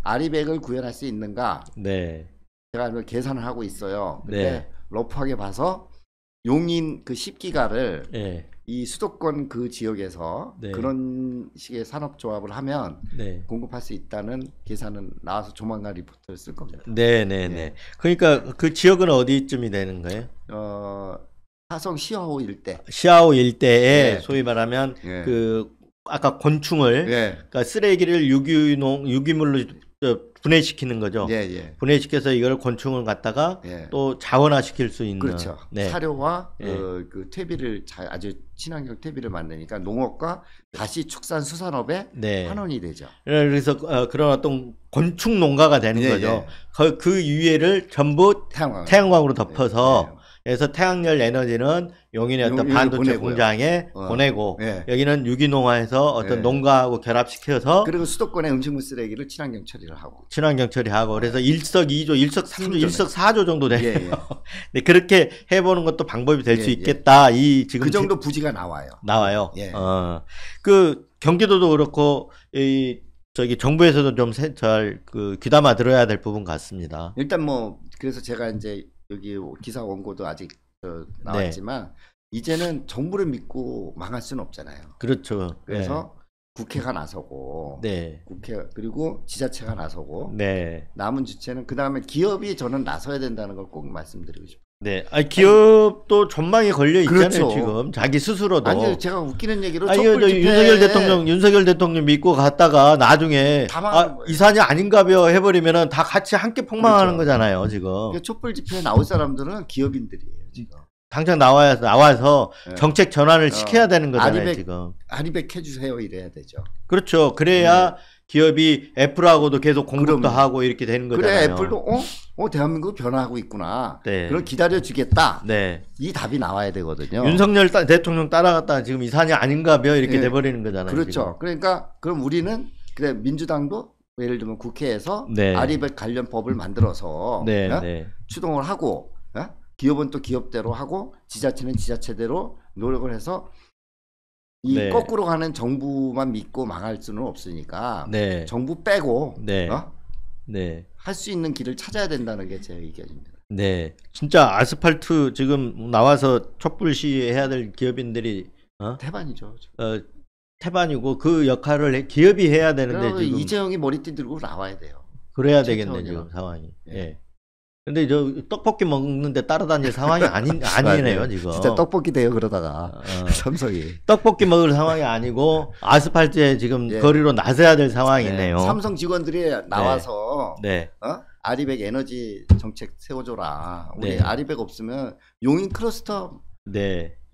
아리백을 구현할 수 있는가? 제가 계산을 하고 있어요. 근데 러프하게 봐서 용인 그 10기가를 이 수도권 그 지역에서 그런 식의 산업조합을 하면 공급할 수 있다는 계산은 나와서 조만간 리포트를 쓸 겁니다. 그러니까 그 지역은 어디쯤이 되는 거예요? 화성 시아호 일대. 시아호 일대에 소위 말하면 그 아까 곤충을 그러니까 쓰레기를 유기물로 분해시키는 거죠. 분해시켜서 이걸 곤충을 갖다가 또 자원화시킬 수 있는. 그렇죠. 사료와 그 퇴비를 아주 친환경 퇴비를 만드니까 농업과 다시 축산 수산업의 환원이 되죠. 그래서 그런 어떤 곤충 농가가 되는 거죠. 그 유해를 전부 태양광으로 덮어서 그래서 태양열 에너지는 용인의 어떤 반도체 공장에 보내고 여기는 유기농화해서 어떤 농가하고 결합시켜서 그리고 수도권의 음식물 쓰레기를 친환경 처리를 하고 그래서 일석이조, 일석삼조, 일석사조 정도 되요. 그렇게 해보는 것도 방법이 될 수 있겠다. 이 지금 그 정도 부지가 나와요. 그 경기도도 그렇고 저기 정부에서도 좀 잘 그 귀담아 들어야 될 부분 같습니다. 일단 뭐 그래서 제가 이제 여기 기사 원고도 아직 나왔지만 이제는 정부를 믿고 망할 수는 없잖아요. 그렇죠. 그래서 국회가 나서고 국회 그리고 지자체가 나서고 남은 주체는 그 다음에 기업이 저는 나서야 된다는 걸 꼭 말씀드리고 싶어요. 네, 아니 기업도 전망이 걸려 있잖아요. 그렇죠. 지금 자기 스스로도. 아니 제가 웃기는 얘기로 윤석열 대통령 믿고 갔다가 나중에 이산이 아닌가벼 해버리면은 다 같이 함께 폭망하는 그렇죠. 거잖아요. 지금. 촛불 집회에 나올 사람들은 기업인들이에요. 지금. 당장 나와서 네. 정책 전환을 시켜야 되는 거잖아요. 지금. 아리백 해주세요 이래야 되죠. 그렇죠. 그래야 기업이 애플하고도 계속 공급도 하고 이렇게 되는 거잖아요. 그래 애플도 대한민국 변화하고 있구나. 네. 그럼 기다려주겠다. 네. 이 답이 나와야 되거든요. 윤석열 대통령 따라갔다가 지금 이산이 아닌가벼 이렇게 돼버리는 거잖아요. 그렇죠. 지금. 그러니까 그럼 우리는 그래 민주당도 예를 들면 국회에서 아리백 관련 법을 만들어서 추동을 하고 기업은 또 기업대로 하고 지자체는 지자체대로 노력을 해서 이 거꾸로 가는 정부만 믿고 망할 수는 없으니까 정부 빼고 할 수 있는 길을 찾아야 된다는 게 제 의견입니다. 네, 진짜 아스팔트 지금 나와서 촛불 시위해야 될 기업인들이 태반이죠. 태반이고 그 역할을 기업이 해야 되는데 지금 이재용이 머리띠 들고 나와야 돼요. 그래야 되겠네 지금 상황이. 예. 근데 저 떡볶이 먹는데 따라다닐 상황이 아니네요 지금. 진짜 떡볶이 돼요 그러다가 삼성이. 떡볶이 먹을 상황이 아니고 아스팔트에 지금 거리로 나서야 될 상황이네요. 삼성 직원들이 나와서 아리백 에너지 정책 세워줘라. 우리 아리백 없으면 용인 클러스터,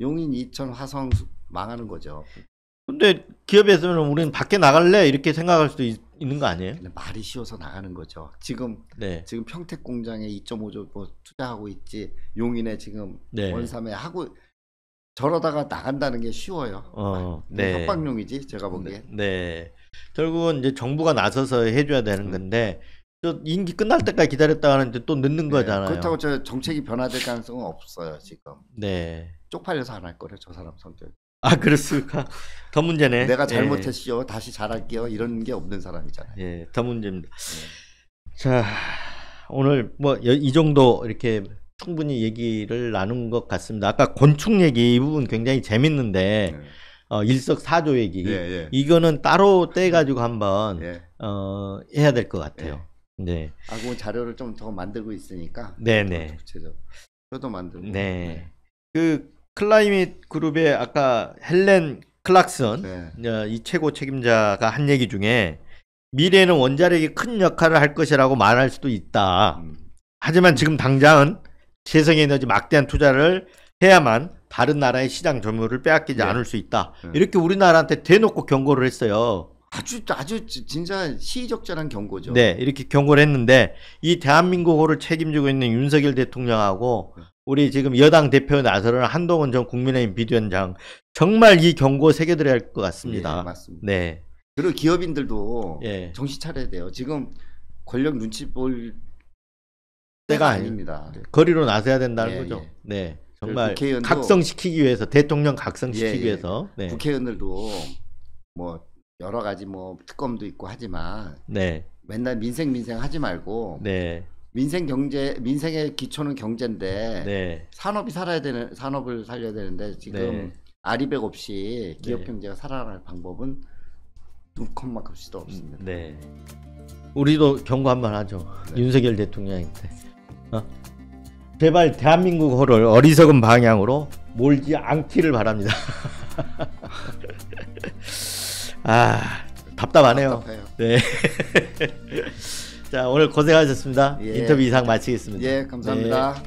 용인 이천 화성 망하는 거죠. 근데 기업에서는 우리는 밖에 나갈래 이렇게 생각할 수도 있는 거 아니에요? 말이 쉬워서 나가는 거죠. 지금 평택 공장에 2.5조 뭐 투자하고 있지, 용인에 지금 원삼에 하고 저러다가 나간다는 게 쉬워요. 협박용이지 제가 보기에. 결국은 이제 정부가 나서서 해줘야 되는 건데 저 임기 끝날 때까지 기다렸다 하는데 또 늦는 거잖아요. 그렇다고 저 정책이 변화될 가능성은 없어요 지금. 쪽팔려서 안 할 거래 저 사람 성격. 아 그렇습니까? 더 문제네. 내가 잘못했시오 다시 잘할게요 이런 게 없는 사람이잖아요. 더 문제입니다. 자 오늘 뭐 이 정도 이렇게 충분히 얘기를 나눈 것 같습니다. 아까 곤충 얘기 이 부분 굉장히 재밌는데 일석사조 얘기 이거는 따로 떼가지고 한번 해야 될 것 같아요. 그 자료를 좀 더 만들고 있으니까. 저도 만들고. 그 클라이밋 그룹의 아까 헬렌 클락슨 이 최고 책임자가 한 얘기 중에 미래에는 원자력이 큰 역할을 할 것이라고 말할 수도 있다. 하지만 지금 당장은 재생에너지 막대한 투자를 해야만 다른 나라의 시장 점유율을 빼앗기지 않을 수 있다. 이렇게 우리나라한테 대놓고 경고를 했어요. 아주 진짜 시의적절한 경고죠. 이렇게 경고를 했는데 이 대한민국을 책임지고 있는 윤석열 대통령하고 우리 지금 여당 대표 나서는 한동훈 전 국민의힘 비대위원장 정말 이 경고 새겨드려야 할 것 같습니다. 맞습니다. 그리고 기업인들도 정신 차려야 돼요. 지금 권력 눈치 볼 때가 아닙니다. 거리로 나서야 된다는 거죠. 정말 각성시키기 위해서 대통령 각성시키기 위해서 국회의원들도 뭐 여러 가지 뭐 특검도 있고 하지만 맨날 민생 하지 말고 민생의 기초는 경제인데 산업을 살려야 되는데 지금 아리백 없이 기업 경제가 살아날 방법은 눈컵만큼씩도 없습니다. 우리도 경고 한번 하죠. 윤석열 대통령한테 제발 대한민국을 어리석은 방향으로 몰지 않기를 바랍니다. 답답하네요. 자 오늘 고생하셨습니다. 인터뷰 이상 마치겠습니다. 감사합니다.